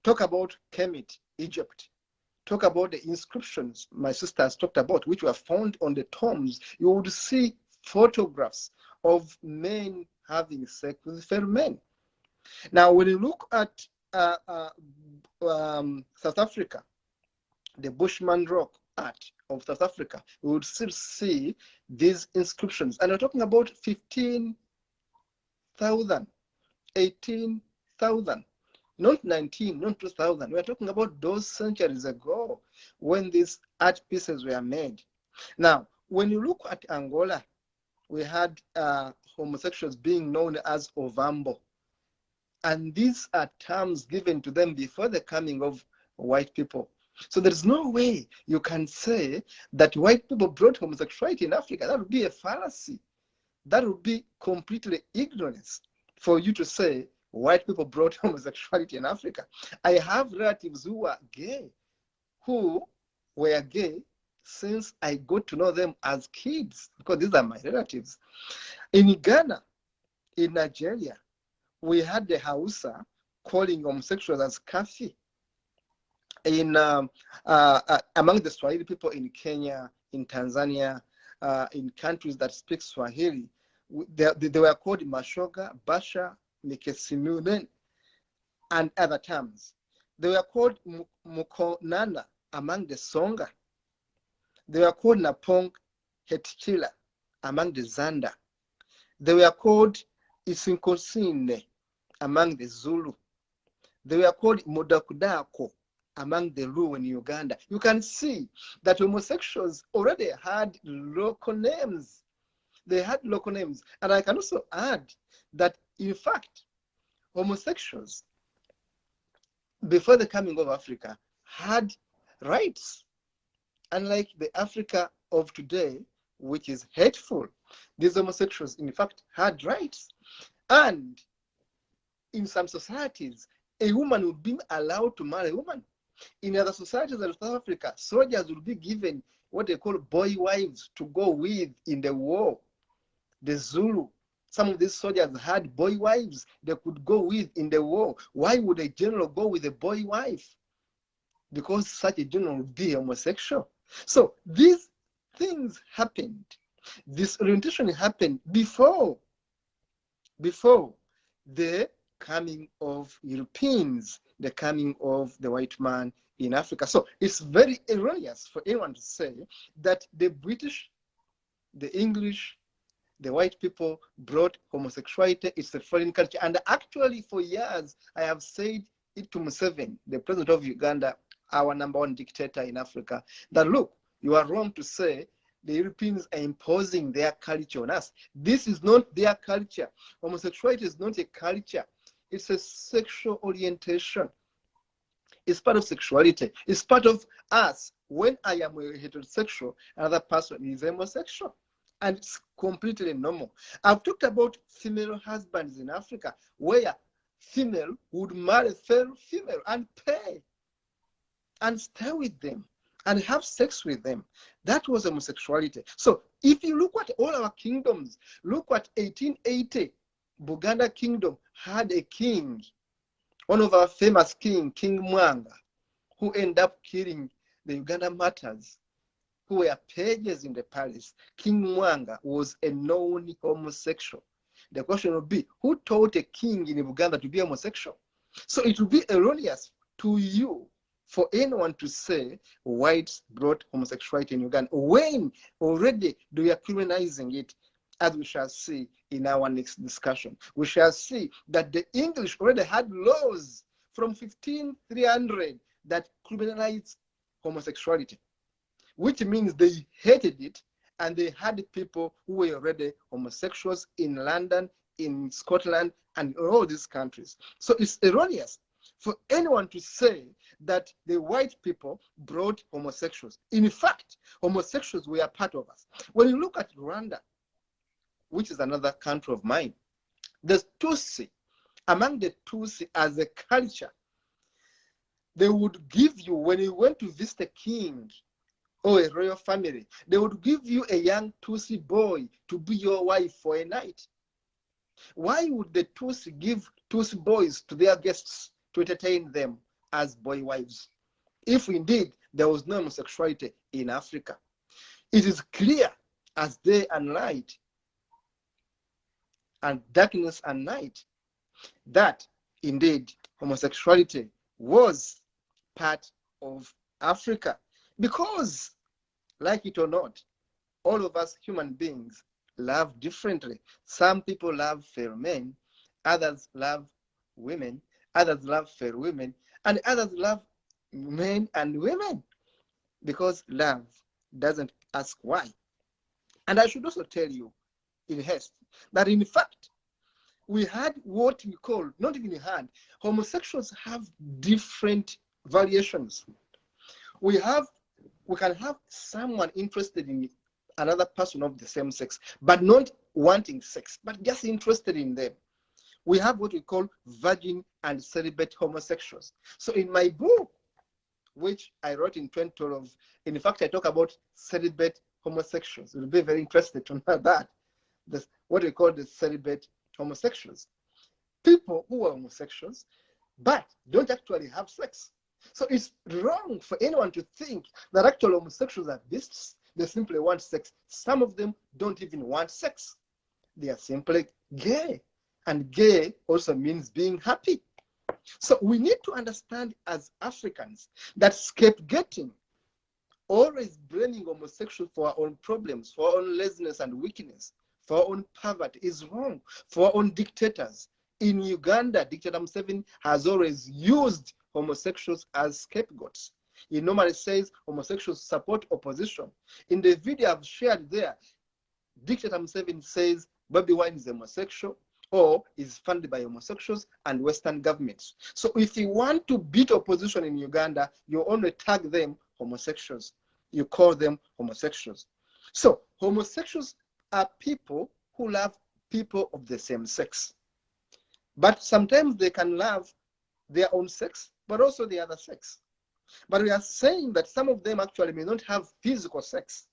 talk about Kemet, Egypt, talk about the inscriptions my sister has talked about, which were found on the tombs, you would see photographs of men having sex with fellow men. Now, when you look at South Africa, the Bushman Rock art of South Africa, you would still see these inscriptions. And we're talking about 15,000, 18,000, not 19, not 2,000. We're talking about those centuries ago when these art pieces were made. Now, when you look at Angola, we had homosexuals being known as Ovambo. And these are terms given to them before the coming of white people. So there's no way you can say that white people brought homosexuality in Africa. That would be a fallacy. That would be completely ignorance for you to say white people brought homosexuality in Africa. I have relatives who are gay, who were gay since I got to know them as kids, because these are my relatives. In Ghana, in Nigeria, we had the Hausa calling homosexuals as kafi. In among the Swahili people in Kenya, in Tanzania, in countries that speak Swahili, they were called Mashoga, Basha, Mikesimunen, and other terms. They were called Mukonana among the Songa. They were called Napong Hetchila among the Zanda. They were called Isinkosine among the Zulu. They were called Modakudako among the Luo in Uganda. You can see that homosexuals already had local names. They had local names. And I can also add that, in fact, homosexuals, before the coming of Africa, had rights. Unlike the Africa of today, which is hateful, these homosexuals, in fact, had rights. And in some societies, a woman would be allowed to marry a woman. In other societies in South Africa, soldiers would be given what they call boy wives to go with in the war. The Zulu, some of these soldiers had boy wives they could go with in the war. Why would a general go with a boy wife? Because such a general would be homosexual. So these things happened. This orientation happened before the coming of Europeans, the coming of the white man in Africa. So it's very erroneous for anyone to say that the British, the English, the white people brought homosexuality. It's a foreign culture. And actually, for years, I have said it to Museveni, the president of Uganda, our #1 dictator in Africa, that look, you are wrong to say the Europeans are imposing their culture on us. This is not their culture. Homosexuality is not a culture. It's a sexual orientation. It's part of sexuality. It's part of us. When I am a heterosexual, another person is homosexual. And it's completely normal. I've talked about female husbands in Africa, where female would marry fellow female and pay and stay with them and have sex with them. That was homosexuality. So if you look at all our kingdoms, look at 1880, Buganda Kingdom had a king, one of our famous king, King Mwanga, who ended up killing the Uganda martyrs, who were pages in the palace. King Mwanga was a known homosexual. The question would be, who taught a king in Uganda to be homosexual? So it would be erroneous to you for anyone to say whites brought homosexuality in Uganda when already they are criminalizing it, as we shall see in our next discussion. We shall see that the English already had laws from 1500 that criminalized homosexuality, which means they hated it, and they had people who were already homosexuals in London, in Scotland, and in all these countries. So it's erroneous for anyone to say that the white people brought homosexuals. In fact, homosexuals were a part of us. When you look at Rwanda, which is another country of mine, the Tutsi, among the Tutsi as a culture, they would give you, when you went to visit a king or a royal family, they would give you a young Tutsi boy to be your wife for a night. Why would the Tutsi give Tutsi boys to their guests to entertain them as boy wives, if indeed there was no homosexuality in Africa? It is clear as day and night, and darkness and night, that indeed homosexuality was part of Africa. Because, like it or not, all of us human beings love differently. Some people love fair men, others love women, others love fair women, and others love men and women, because love doesn't ask why. And I should also tell you, in haste that in fact we had what we call, not even had, homosexuals have different variations. We can have someone interested in another person of the same sex, but not wanting sex, but just interested in them. We have what we call virgin and celibate homosexuals. So in my book, which I wrote in 2012, in fact, I talk about celibate homosexuals. You'll be very interested to know that. This, what we call the celibate homosexuals. People who are homosexuals, but don't actually have sex. So it's wrong for anyone to think that actual homosexuals are beasts. They simply want sex. Some of them don't even want sex. They are simply gay. And gay also means being happy. So we need to understand as Africans that scapegoating, always blaming homosexuals for our own problems, for our own laziness and weakness, for our own poverty is wrong. For our own dictators. In Uganda, Dictator Museveni has always used homosexuals as scapegoats. He normally says homosexuals support opposition. In the video I've shared there, Dictator Museveni says Bobi Wine is homosexual or is funded by homosexuals and Western governments. So if you want to beat opposition in Uganda, you only tag them homosexuals. You call them homosexuals. So homosexuals are people who love people of the same sex. But sometimes they can love their own sex, but also the other sex. But we are saying that some of them actually may not have physical sex.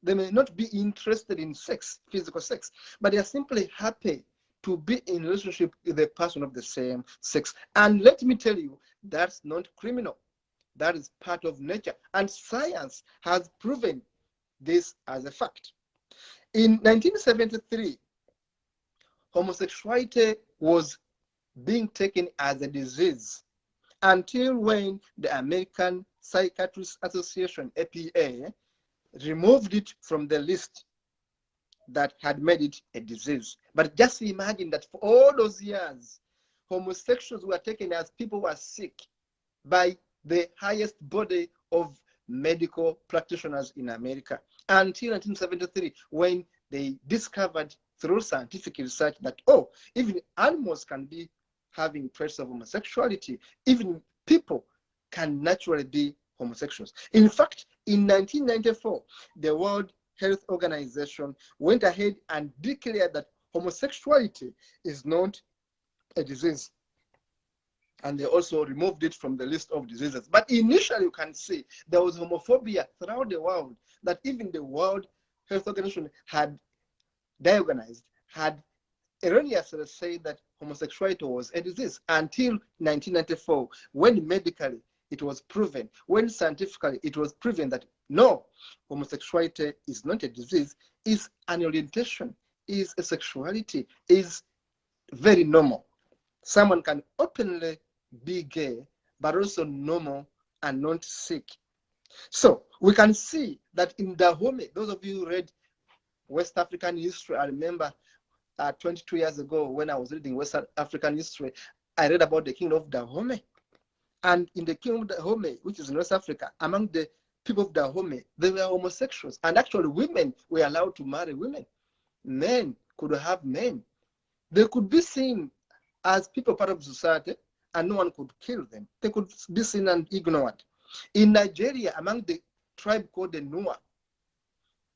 They may not be interested in sex, physical sex, but they are simply happy to be in relationship with a person of the same sex. And let me tell you, that's not criminal. That is part of nature. And science has proven this as a fact. In 1973, homosexuality was being taken as a disease until when the American Psychiatrists Association, APA, removed it from the list that had made it a disease. But just imagine that for all those years, homosexuals were taken as people who are sick by the highest body of medical practitioners in America until 1973, when they discovered through scientific research that, oh, even animals can be having traits of homosexuality. Even people can naturally be homosexuals. In fact, in 1994, the World Health Organization went ahead and declared that homosexuality is not a disease. And they also removed it from the list of diseases. But initially, you can see there was homophobia throughout the world, that even the World Health Organization had diagnosed, had erroneously said that homosexuality was a disease until 1994, when medically it was proven, when scientifically it was proven that no, homosexuality is not a disease, is an orientation, is a sexuality, is very normal. Someone can openly be gay, but also normal and not sick. So we can see that in Dahomey, those of you who read West African history, I remember 22 years ago when I was reading West African history, I read about the kingdom of Dahomey. And in the kingdom of Dahomey, which is in West Africa, among the people of Dahomey, they were homosexuals. And actually women were allowed to marry women. Men could have men. They could be seen as people part of society, and no one could kill them. They could be seen and ignored. In Nigeria, among the tribe called the Nua,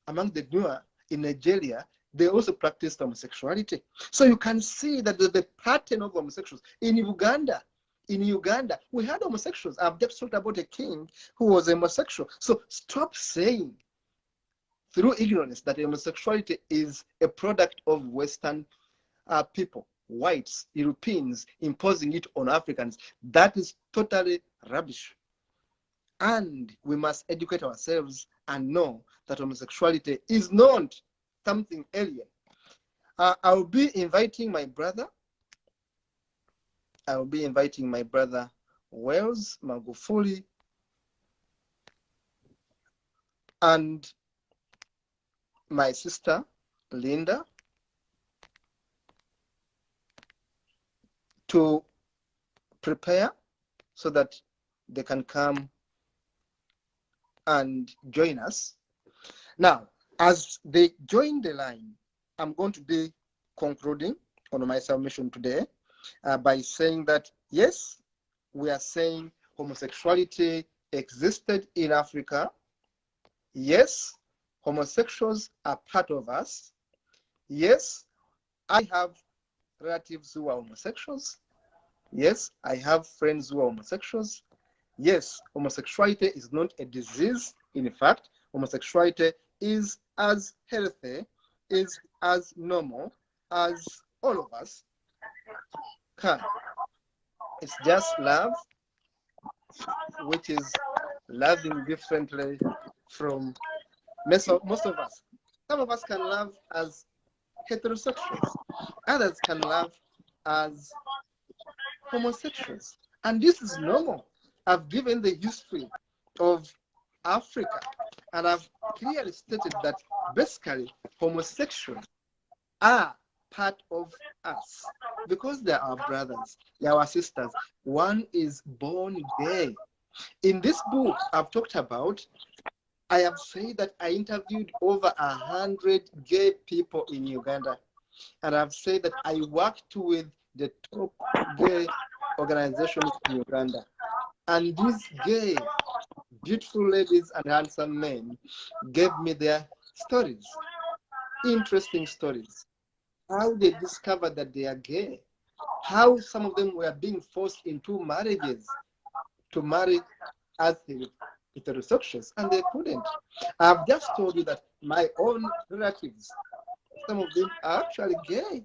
among the Nua in Nigeria, they also practiced homosexuality. So you can see that the pattern of homosexuals. In Uganda, we had homosexuals. I've just talked about a king who was homosexual. So stop saying through ignorance that homosexuality is a product of Western people, whites, Europeans, imposing it on Africans. That is totally rubbish. And we must educate ourselves and know that homosexuality is not something alien. I'll be inviting my brother. Wells Magufuli and my sister Linda to prepare so that they can come and join us. Now, as they join the line, I'm going to be concluding on my submission today by saying that, yes, we are saying homosexuality existed in Africa. Yes, homosexuals are part of us. Yes, I have relatives who are homosexuals. Yes, I have friends who are homosexuals. Yes, homosexuality is not a disease. In fact, homosexuality is as healthy, is as normal as all of us can. It's just love, which is loving differently from most of us. Some of us can love as heterosexuals. Others can love as homosexuals. And this is normal. I've given the history of Africa, and I've clearly stated that basically homosexuals are part of us because they're our brothers, they're our sisters. One is born gay. In this book I've talked about, I have said that I interviewed over 100 gay people in Uganda, and I've said that I worked with the top gay organizations in Uganda, and these gay beautiful ladies and handsome men gave me their stories, interesting stories, how they discovered that they are gay, how some of them were being forced into marriages to marry as heterosexuals, and they couldn't. I've just told you that my own relatives, some of them are actually gay,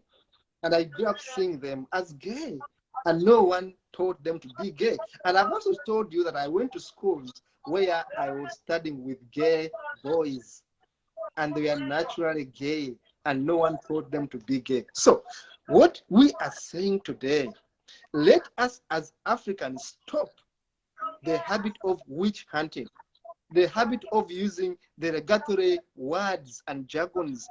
and I grew up seeing them as gay, and no one taught them to be gay. And I've also told you that I went to schools where I was studying with gay boys, and they are naturally gay, and no one taught them to be gay. So what we are saying today, let us as Africans stop the habit of witch hunting, the habit of using derogatory words and jargons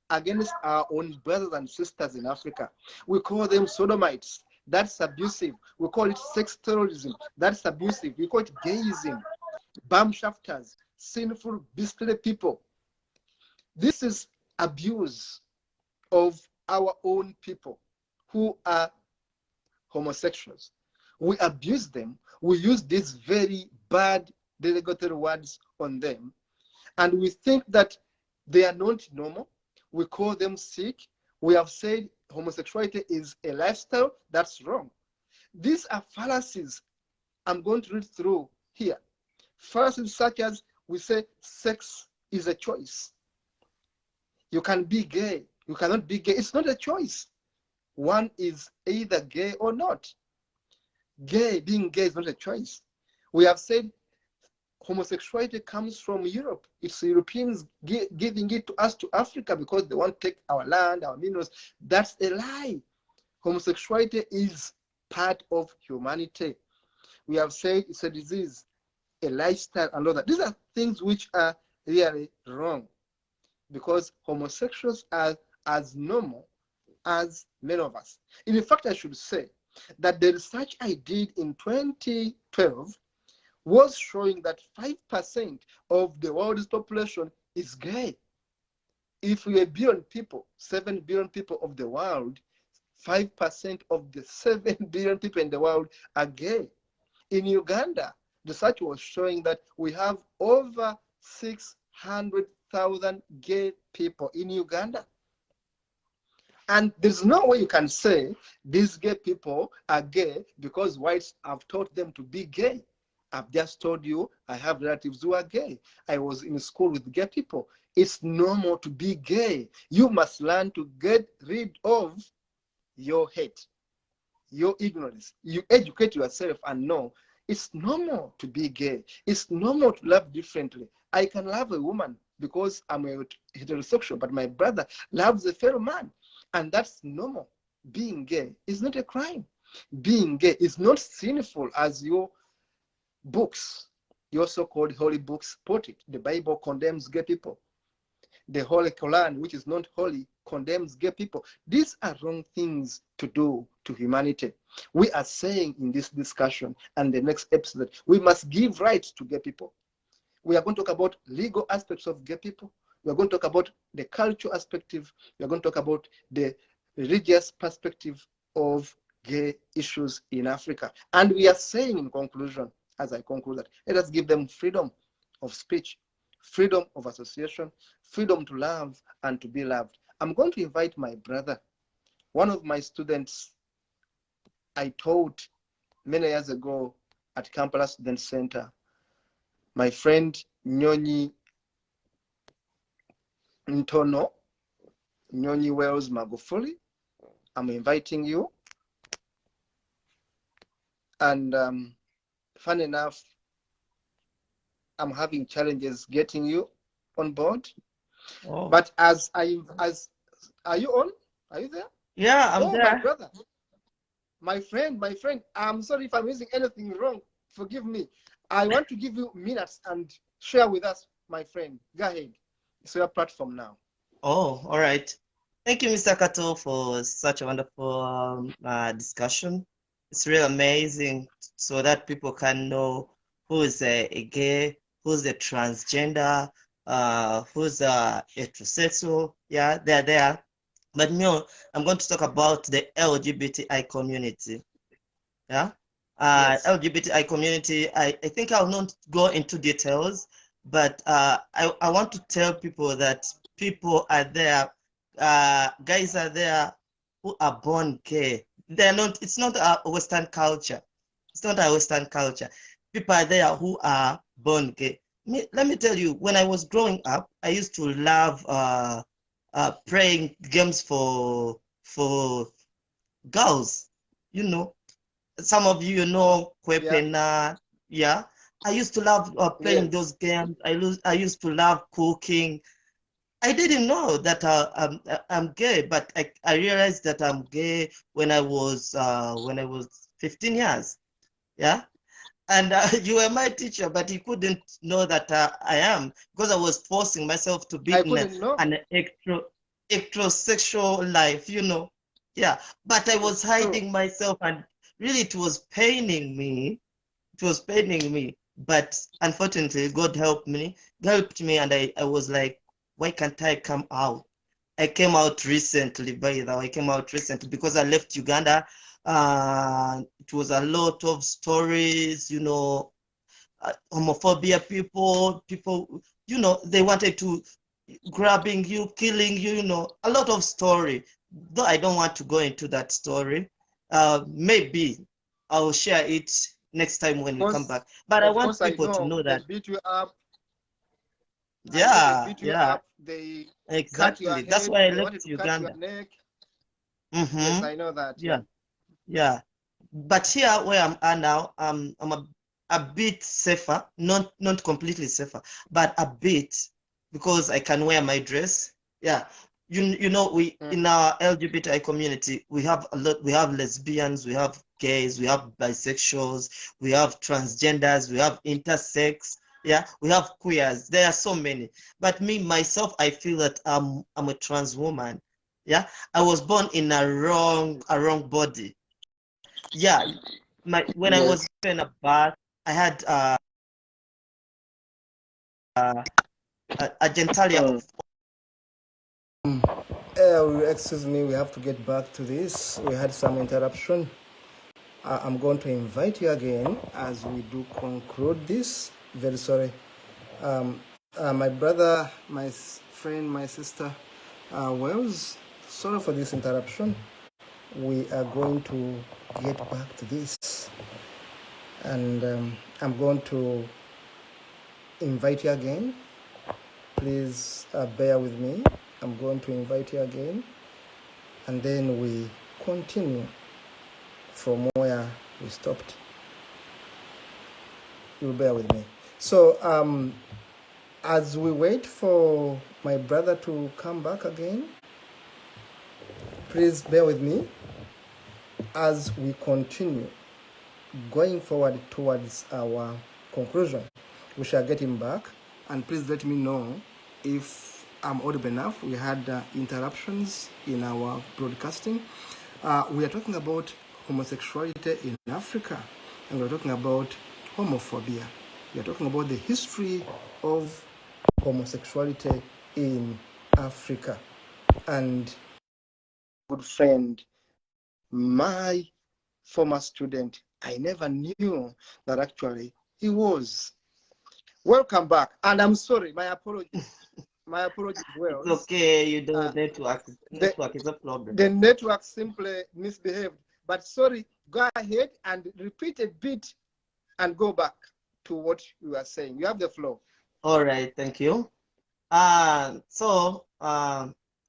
against our own brothers and sisters in Africa. We call them sodomites. That's abusive. We call it sex terrorism. That's abusive. We call it gayism, bum shafters, sinful, beastly people. This is abuse of our own people who are homosexuals. We abuse them. We use these very bad derogatory words on them, and we think that they are not normal. We call them sick. We have said homosexuality is a lifestyle. That's wrong. These are fallacies. I'm going to read through here. Fallacies such as we say sex is a choice. You can be gay. You cannot be gay. It's not a choice. One is either gay or not. Being gay is not a choice. We have said homosexuality comes from Europe. It's Europeans giving it to us, to Africa, because they want to take our land, our minerals. That's a lie. Homosexuality is part of humanity. We have said it's a disease, a lifestyle, and all that. These are things which are really wrong, because homosexuals are as normal as many of us. In fact, I should say that the research I did in 2012 was showing that 5% of the world's population is gay. If we are 1 billion people, 7 billion people of the world, 5% of the 7 billion people in the world are gay. In Uganda, the research was showing that we have over 600,000 gay people in Uganda. And there's no way you can say these gay people are gay because whites have taught them to be gay. I've just told you I have relatives who are gay. I was in school with gay people. It's normal to be gay. You must learn to get rid of your hate, your ignorance. You educate yourself and know it's normal to be gay. It's normal to love differently. I can love a woman because I'm a heterosexual, but my brother loves a fellow man. And that's normal. Being gay is not a crime. Being gay is not sinful as your books, your so-called holy books, put it. The Bible condemns gay people. The Holy Quran, which is not holy, condemns gay people. These are wrong things to do to humanity. We are saying in this discussion and the next episode that we must give rights to gay people. We are going to talk about legal aspects of gay people. We're going to talk about the cultural perspective. We're going to talk about the religious perspective of gay issues in Africa. And we are saying in conclusion, as I conclude, that let us give them freedom of speech, freedom of association, freedom to love and to be loved. I'm going to invite my brother, one of my students I taught many years ago at Kampala Student Center, my friend Nyonyi Ntono, Nyonyi Wells Magufuli. I'm inviting you. And fun enough, I'm having challenges getting you on board. Oh. But are you on? Are you there? Yeah, I'm there. My brother, my friend, I'm sorry if I'm using anything wrong. Forgive me. I want to give you minutes and share with us, my friend. Go ahead. It's your platform now. Oh, all right. Thank you, Mr. Kato, for such a wonderful discussion. It's really amazing so that people can know who is a gay, who's a transgender, who's a heterosexual. Yeah, they're there. But I'm going to talk about the LGBTI community. Yeah, yes. LGBTI community. I think I'll not go into details, but I want to tell people that people are there, guys are there who are born gay. They're not. It's not a Western culture. It's not a Western culture. People are there who are born gay. Let me tell you, when I was growing up, I used to love playing games for girls. You know, some of you know Kwepena. Yeah. I used to love playing those games. I used to love cooking. I didn't know that I'm gay, but I realized that I'm gay when I was 15 years. Yeah. And you were my teacher, but you couldn't know that I am, because I was forcing myself to be in an heterosexual life, you know. Yeah, but I was hiding myself, and really it was paining me. It was paining me, but unfortunately, God helped me, and I was like, why can't I come out? I came out recently, by the way. I came out recently because I left Uganda. It was a lot of stories, you know, homophobia, people, you know, they wanted to grabbing you, killing you, you know, a lot of story. Though I don't want to go into that story. Maybe I'll share it next time when we come back. But I want people to know that. They beat you up. Yeah, they beat you up. They exactly. Cut your That's head. why I They left Uganda. Cut your neck. Yes, I know that. Yeah. But here where I'm at now, I'm a bit safer, not completely safer, but a bit, because I can wear my dress. Yeah. You know, we in our LGBTI community, we have a lot. We have lesbians, we have gays, we have bisexuals, we have transgenders, we have intersex. Yeah, we have queers. There are so many. But me myself, I feel that I'm a trans woman. Yeah, I was born in a wrong body. Yeah, when I was given a birth, I had a genitalia. Excuse me, we have to get back to this. We had some interruption. I'm going to invite you again as we do conclude this. Very sorry. My brother, my friend, my sister, Wells, sorry for this interruption. We are going to get back to this. And I'm going to invite you again. Please bear with me. I'm going to invite you again. And then we continue from where we stopped. You'll bear with me. So, as we wait for my brother to come back again, please bear with me as we continue going forward towards our conclusion. We shall get him back, and please let me know if I'm audible enough. We had interruptions in our broadcasting. We are talking about homosexuality in Africa, and we're talking about homophobia. We are talking about the history of homosexuality in Africa. And good friend, my former student, I never knew that actually he was. Welcome back. And I'm sorry, my apologies. My apologies. Well, It's okay, you know, network is a problem. The network simply misbehaved. But sorry, go ahead and repeat a bit and go back to what you are saying. You have the floor. All right, thank you.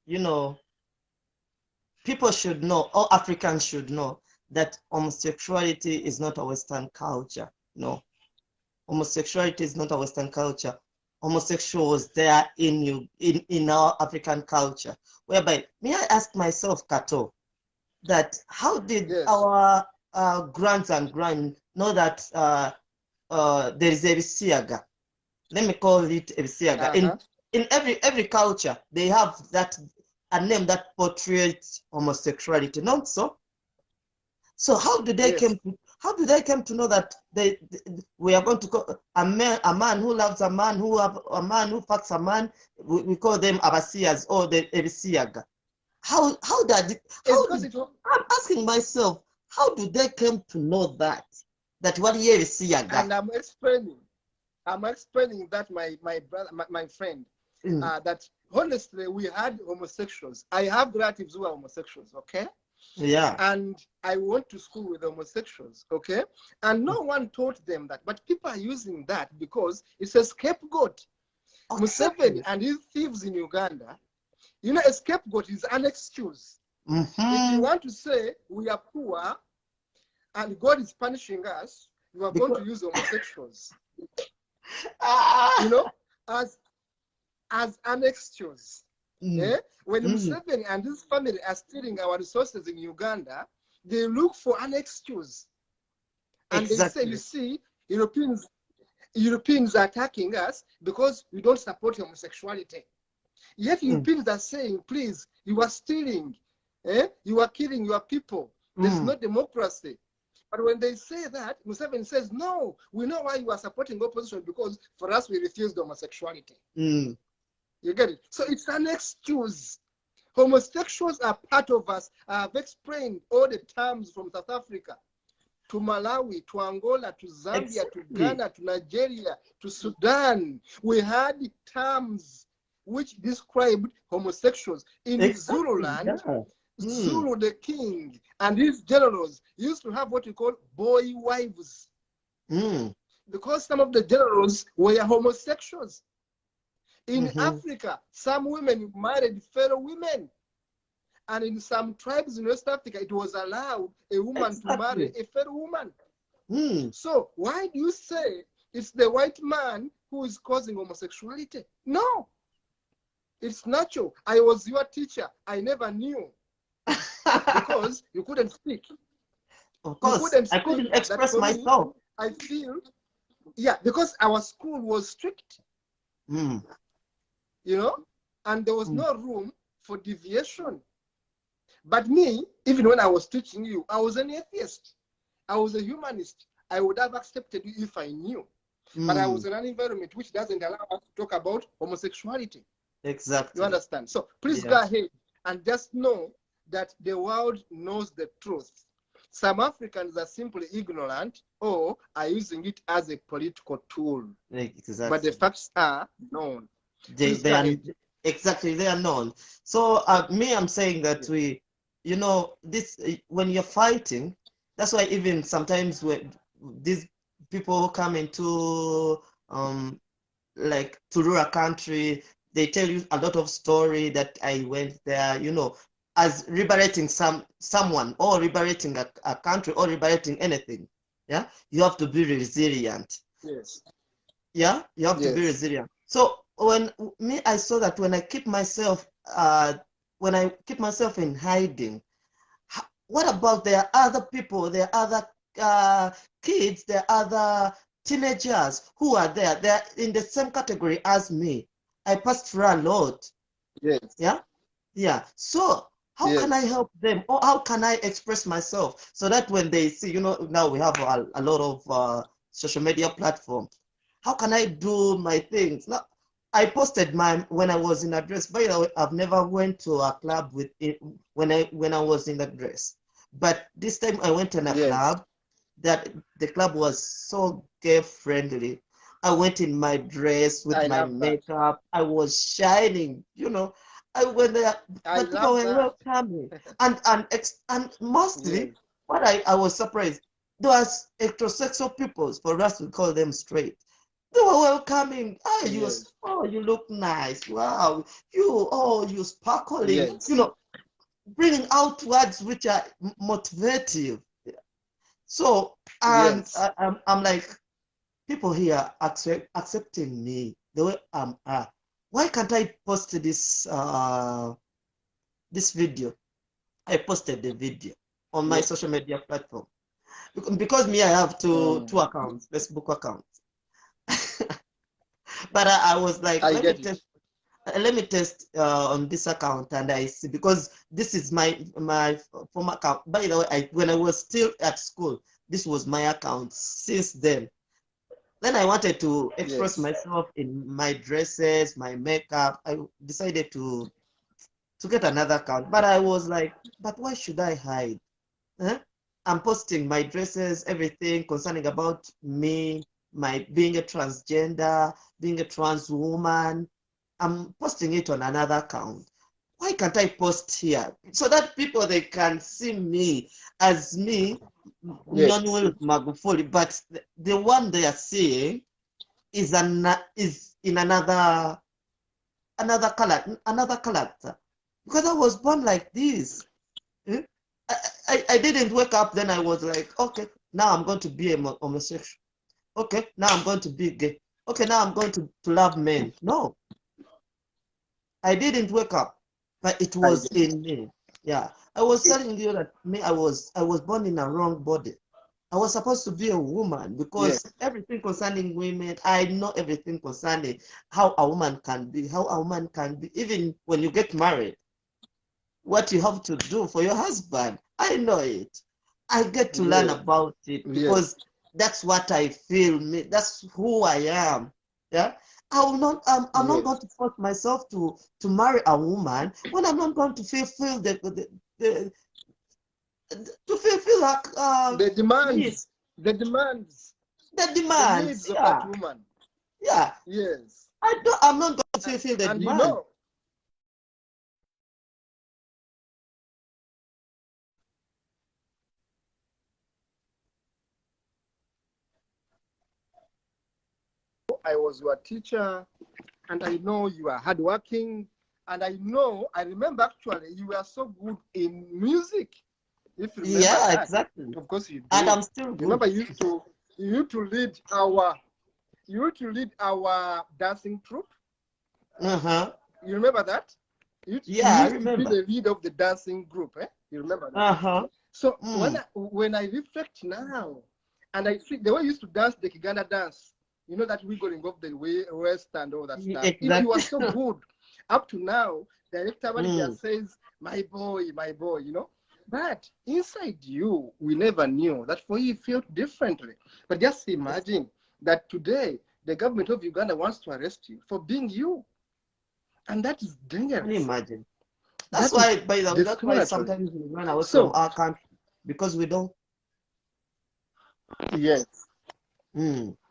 You know, people should know, all Africans should know that homosexuality is not a Western culture. No, homosexuality is not a Western culture. Homosexual was there in our African culture. Whereby, may I ask myself, Kato, that how did our grands and grand know that there is a Bisiaga? Let me call it a Bisiaga. In every culture, they have a name that portrays homosexuality, not so? So how do they come to know that we are going to call a man who loves a man who fucks a man, we call them Abasias or the Ebisiaga? I'm asking myself, how do they come to know that what Ebisiaga? And I'm explaining that my brother, my friend, that honestly we had homosexuals. I have relatives who are homosexuals, okay? Yeah. And I went to school with homosexuals, okay? And no one taught them that, but people are using that because it's a scapegoat. Museveni and his thieves in Uganda, you know, a scapegoat is an excuse. If you want to say we are poor and God is punishing us, you are going to use homosexuals. You know, as an excuse. When Museveni and his family are stealing our resources in Uganda, they look for an excuse. And they say, you see, Europeans are attacking us because we don't support homosexuality. Yet Europeans are saying, please, you are stealing. You are killing your people. There's no democracy. But when they say that, Museveni says, no, we know why you are supporting opposition, because for us, we refused homosexuality. You get it? So it's an excuse. Homosexuals are part of us. I've explained all the terms from South Africa to Malawi, to Angola, to Zambia, to Ghana, to Nigeria, to Sudan. We had terms which described homosexuals. In Zululand, Zulu the king and his generals used to have what we call boy wives. Because some of the generals were homosexuals. In Africa, some women married fellow women. And in some tribes in West Africa, it was allowed a woman to marry a fellow woman. So why do you say it's the white man who is causing homosexuality? No. It's natural. I was your teacher. I never knew. Because you couldn't speak. Of course, I couldn't express myself. I feel, because our school was strict. You know, and there was no room for deviation. But me, even when I was teaching you, I was an atheist. I was a humanist. I would have accepted you if I knew. But I was in an environment which doesn't allow us to talk about homosexuality. Exactly. You understand? So please go ahead and just know that the world knows the truth. Some Africans are simply ignorant or are using it as a political tool. Exactly. But the facts are known. They are known. So I'm saying that you know, this when you're fighting, that's why even sometimes when these people come into like to rural country, they tell you a lot of story that I went there, you know, as liberating someone or liberating a country or liberating anything. Yeah, you have to be resilient. Yes. Yeah, you have to be resilient. So I saw that when I keep myself in hiding, what about there are other people, there are other kids, there are other teenagers who are there. They're in the same category as me. I passed through a lot. Yes. Yeah. So how can I help them, or how can I express myself so that when they see, you know, now we have a lot of social media platforms. How can I do my things? Now, I posted when I was in a dress. By the way, I've never went to a club with it when I was in a dress. But this time I went in a club that the club was so gay friendly. I went in my dress with my makeup. I was shining, you know. I went there, but people were welcoming. And mostly what I was surprised, there was heterosexual people, for us to call them straight. They were welcoming. Oh, you look nice. Wow. You sparkling. You know, bringing out words which are motivative. So, and I'm like, people here accepting me the way I'm at. Why can't I post this this video? I posted the video on my social media platform. Because me, I have two accounts, Facebook accounts. But I was like, let me test on this account, and I see, because this is my former account. By the way, when I was still at school, this was my account since then. Then I wanted to express myself in my dresses, my makeup. I decided to get another account, but I was like, but why should I hide? Huh? I'm posting my dresses, everything concerning about me, my being a transgender, being a trans woman. I'm posting it on another account. Why can't I post here so that people, they can see me as me, Magufuli, but the one they are seeing is in another character, because I was born like this. I didn't wake up, then I was like, okay, now I'm going to be a homosexual. Okay, now I'm going to be gay. Okay, now I'm going to love men. No, I didn't wake up, but it was in me. Yeah, I was telling you that I was born in a wrong body. I was supposed to be a woman, because everything concerning women, I know everything concerning how a woman can be, even when you get married, what you have to do for your husband. I know it. I get to learn about it, because that's what I feel. That's who I am. Yeah. I'm not going to force myself to marry a woman when I'm not going to fulfill the demands. The needs of that woman. Yeah. Yes. I'm not going to fulfill the demand. You know, I was your teacher, and I know you are hardworking, and I remember actually you were so good in music. If you remember that. Exactly. Of course you did. And I'm still good. Remember, you used to lead our dancing troupe. You remember that? I remember. To be the lead of the dancing group. You remember that? So when I reflect now, and I see the way you used to dance the Kiganda dance, you know, that wiggling of the west and all that stuff. Exactly. You are so good. Up to now, the director manager says, my boy, you know. But inside you, we never knew that for you, it felt differently. But just imagine that today, the government of Uganda wants to arrest you for being you. And that is dangerous. Can you imagine? That's why sometimes we run away from our country, because we don't. Yes.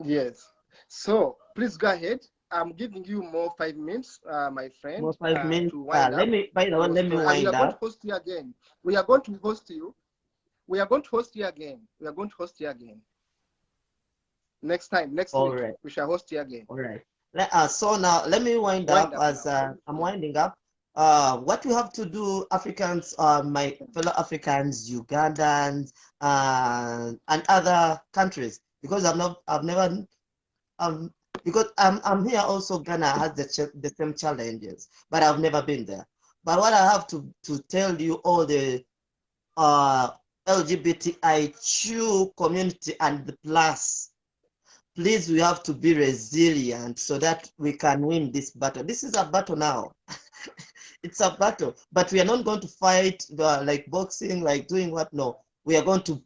Yes. So please go ahead. I'm giving you more 5 minutes, my friend. More 5 minutes. To wind up. Let me wind up. We are going to host you again. We are going to host you. We are going to host you again. Next time, next week, right. We shall host you again. All right. So now let me wind up as I'm winding up. What you have to do, Africans, my fellow Africans, Ugandans, and other countries, because because I'm here also. Ghana has the same challenges, but I've never been there. But what I have to tell you, all the LGBTIQ community and the plus, please, we have to be resilient so that we can win this battle. This is a battle now. It's a battle, but we are not going to fight like boxing, like doing what? No, we are going to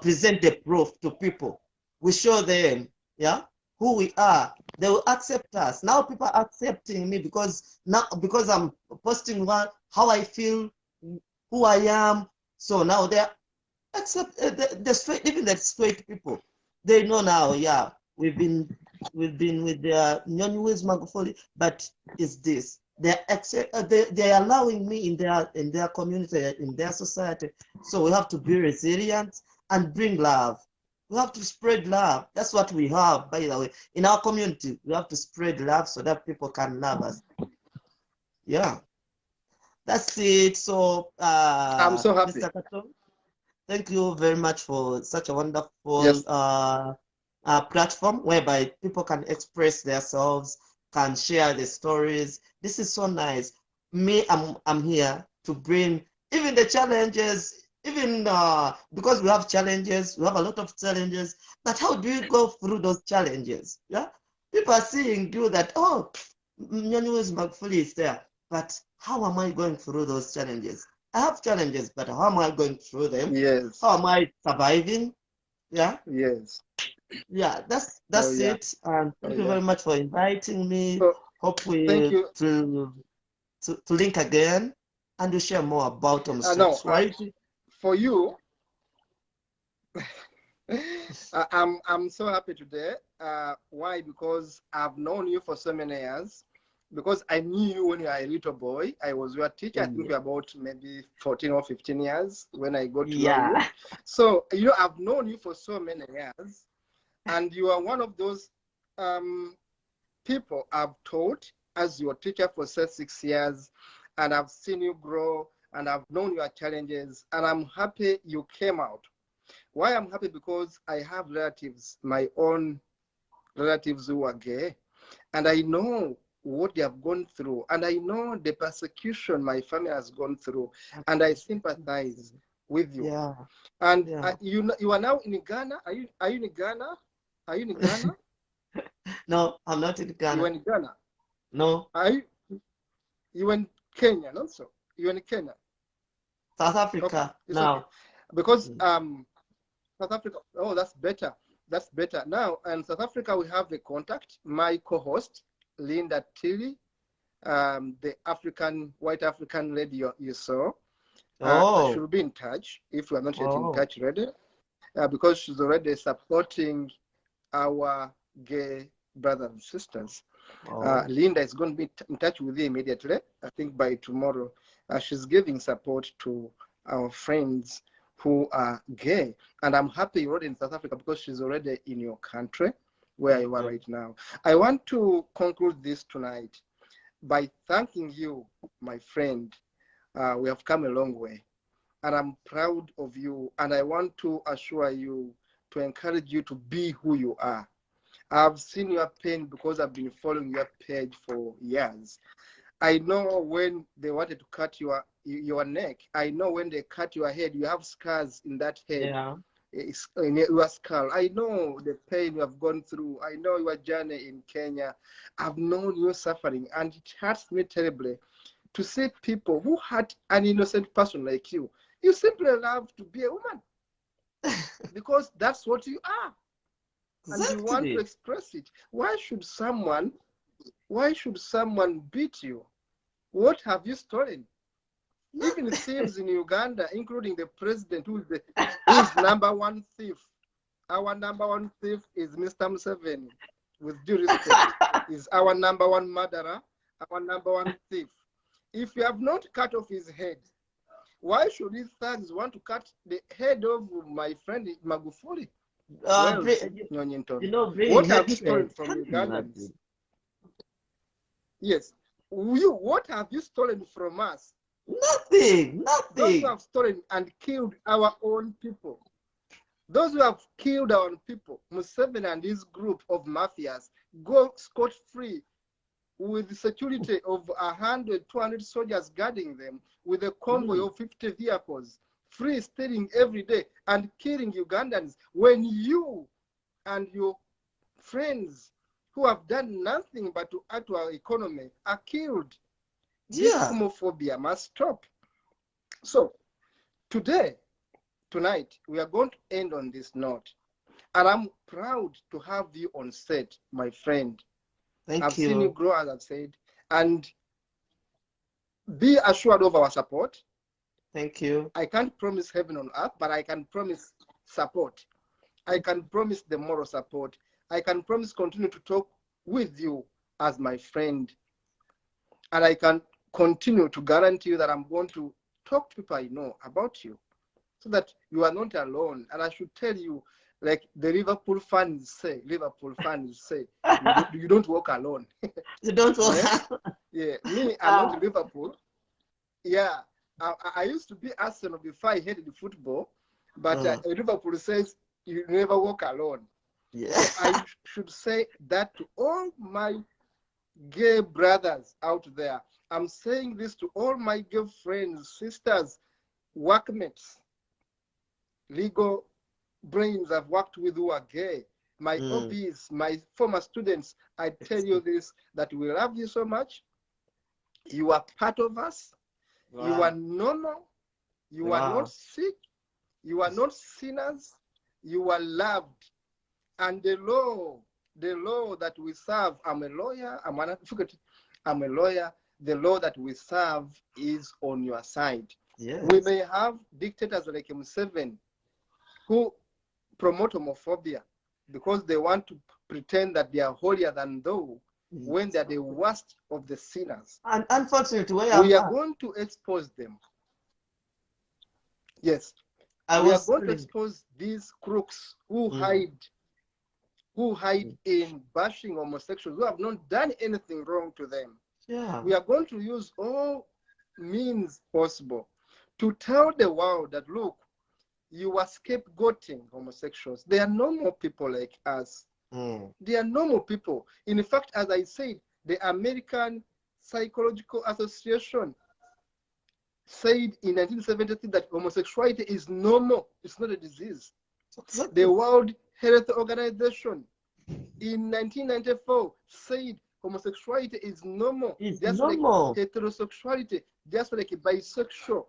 present the proof to people. We show them, who we are. they will accept us. Now people are accepting me because I'm posting how I feel, who I am. So now they accept the straight, even the straight people. They know now. Yeah, we've been with the Nyonyu's Magufuli, but it's this. They're allowing me in their community, in their society. So we have to be resilient and bring love. We have to spread love. That's what we have, by the way. In our community, we have to spread love so that people can love us. Yeah. That's it. So, I'm so happy. Mr. Kato, thank you very much for such a wonderful Yes. platform whereby people can express themselves, can share their stories. This is so nice. Me, I'm here to bring even the challenges, even because we have challenges, we have a lot of challenges, but how do you go through those challenges? Yeah, people are seeing you that, oh, Nyanyu's Magufuli is there, but how am I going through those challenges? I have challenges, but how am I going through them? Yes. How am I surviving? Yeah. Yes. Yeah, that's Oh, yeah. it. And thank you yeah. very much for inviting me. So, Hope we thank you. to link again and to share more about No, homosexuality. for you, I'm so happy today. Why? Because I've known you for so many years. Because I knew you when you were a little boy. I was your teacher. I think you're about maybe 14 or 15 years when I got to know you. Yeah. So, I've known you for so many years. And you are one of those people I've taught as your teacher for 6 years. And I've seen you grow. And I've known your challenges. And I'm happy you came out. Why I'm happy? Because I have relatives, my own relatives who are gay. And I know what they have gone through, and I know the persecution my family has gone through, and I sympathize with you. Yeah. And Yeah. you are now in Ghana. Are you in Ghana? Are you in Ghana? No, I'm not in Ghana. You in Ghana? No. Are you in Kenya? Also, you in Kenya? South Africa. Okay. Now. Okay. Because South Africa. Oh, that's better. That's better. Now, in South Africa, we have the contact. My co-host, Linda Tilly, the white African lady you saw. Oh. She'll be in touch if we are not yet in Oh. touch already, because she's already supporting our gay brothers and sisters. Oh. Linda is going to be in touch with you immediately. I think by tomorrow. She's giving support to our friends who are gay. And I'm happy you're already in South Africa because she's already in your country where you are right now. I want to conclude this tonight by thanking you, my friend. We have come a long way. And I'm proud of you. And I want to assure you, to encourage you to be who you are. I've seen your pain because I've been following your page for years. I know when they wanted to cut your neck. I know when they cut your head, you have scars in that head. Yeah. In your skull. I know the pain you have gone through. I know your journey in Kenya. I've known your suffering, and it hurts me terribly to see people who hurt an innocent person like you. You simply love to be a woman because that's what you are. Exactly. And you want to express it. Why should someone beat you? What have you stolen? Even thieves in Uganda, including the president, who is number one thief. Our number one thief is Mr. Museveni. With due respect, is our number one murderer, our number one thief. If you have not cut off his head, why should these thugs want to cut the head of my friend Magufuli? What have you stolen from Ugandans? Yes. What have you stolen from us? Nothing. Those who have stolen and killed our own people. Those who have killed our own people, Museveni and his group of mafias, go scot-free with the security of 100, 200 soldiers guarding them, with a convoy of 50 vehicles, free stealing every day and killing Ugandans, when you and your friends who have done nothing but to add to our economy are killed. This homophobia must stop. So tonight, we are going to end on this note. And I'm proud to have you on set, my friend. I've Thank seen you you. grow, as I've said, and be assured of our support. Thank you. I can't promise heaven on earth, but I can promise support. I can promise the moral support. I can promise continue to talk with you as my friend. And I can continue to guarantee you that I'm going to talk to people I know about you so that you are not alone. And I should tell you, like the Liverpool fans say, you don't walk alone. You don't Yes? want. Yeah, me, I'm not Liverpool. Yeah, I used to be Arsenal before I hated football, but Liverpool says you never walk alone. Yeah. So I should say that to all my gay brothers out there. I'm saying this to all my gay friends, sisters, workmates, legal brains I've worked with who are gay, my OBs, my former students. I tell you this, that we love you so much. You are part of us. Wow. You are normal. You are not sick. You are not sinners. You are loved. And the law that we serve, I'm a lawyer. I'm a lawyer. The law that we serve is on your side. Yes. We may have dictators like Museveni who promote homophobia because they want to pretend that they are holier than thou when they're the worst of the sinners. And unfortunately, we are going to expose them. Yes. We are going to expose these crooks who hide in bashing homosexuals who have not done anything wrong to them. Yeah. We are going to use all means possible to tell the world that, look, you are scapegoating homosexuals. They are normal people like us. They are normal people. In fact, as I said, the American Psychological Association said in 1973 that homosexuality is normal. It's not a disease. The World Health Organization in 1994 said homosexuality is normal. It's just normal. like heterosexuality, just like bisexual.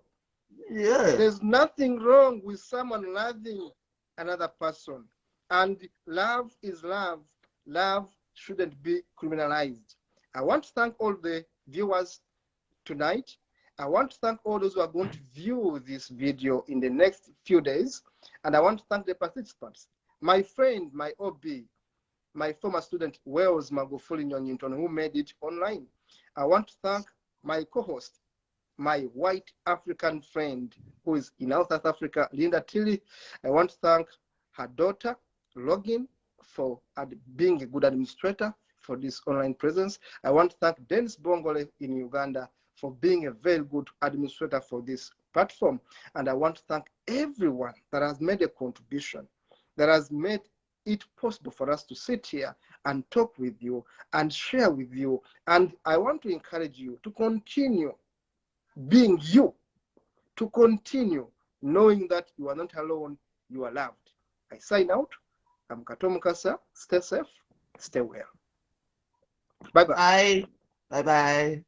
Yeah. There's nothing wrong with someone loving another person. And love is love. Love shouldn't be criminalized. I want to thank all the viewers tonight. I want to thank all those who are going to view this video in the next few days. And I want to thank the participants. My friend, my OB, my former student, Wells Magufuli Nyonyinton, who made it online. I want to thank my co-host, my white African friend who is in South Africa, Linda Tilly. I want to thank her daughter, Login, for being a good administrator for this online presence. I want to thank Dennis Bongole in Uganda for being a very good administrator for this platform. And I want to thank everyone that has made a contribution, that has made it possible for us to sit here and talk with you and share with you. And I want to encourage you to continue being you, to continue knowing that you are not alone, you are loved. I sign out. I'm Kato Mukasa. Stay safe, stay well. Bye-bye. Bye. Bye-bye.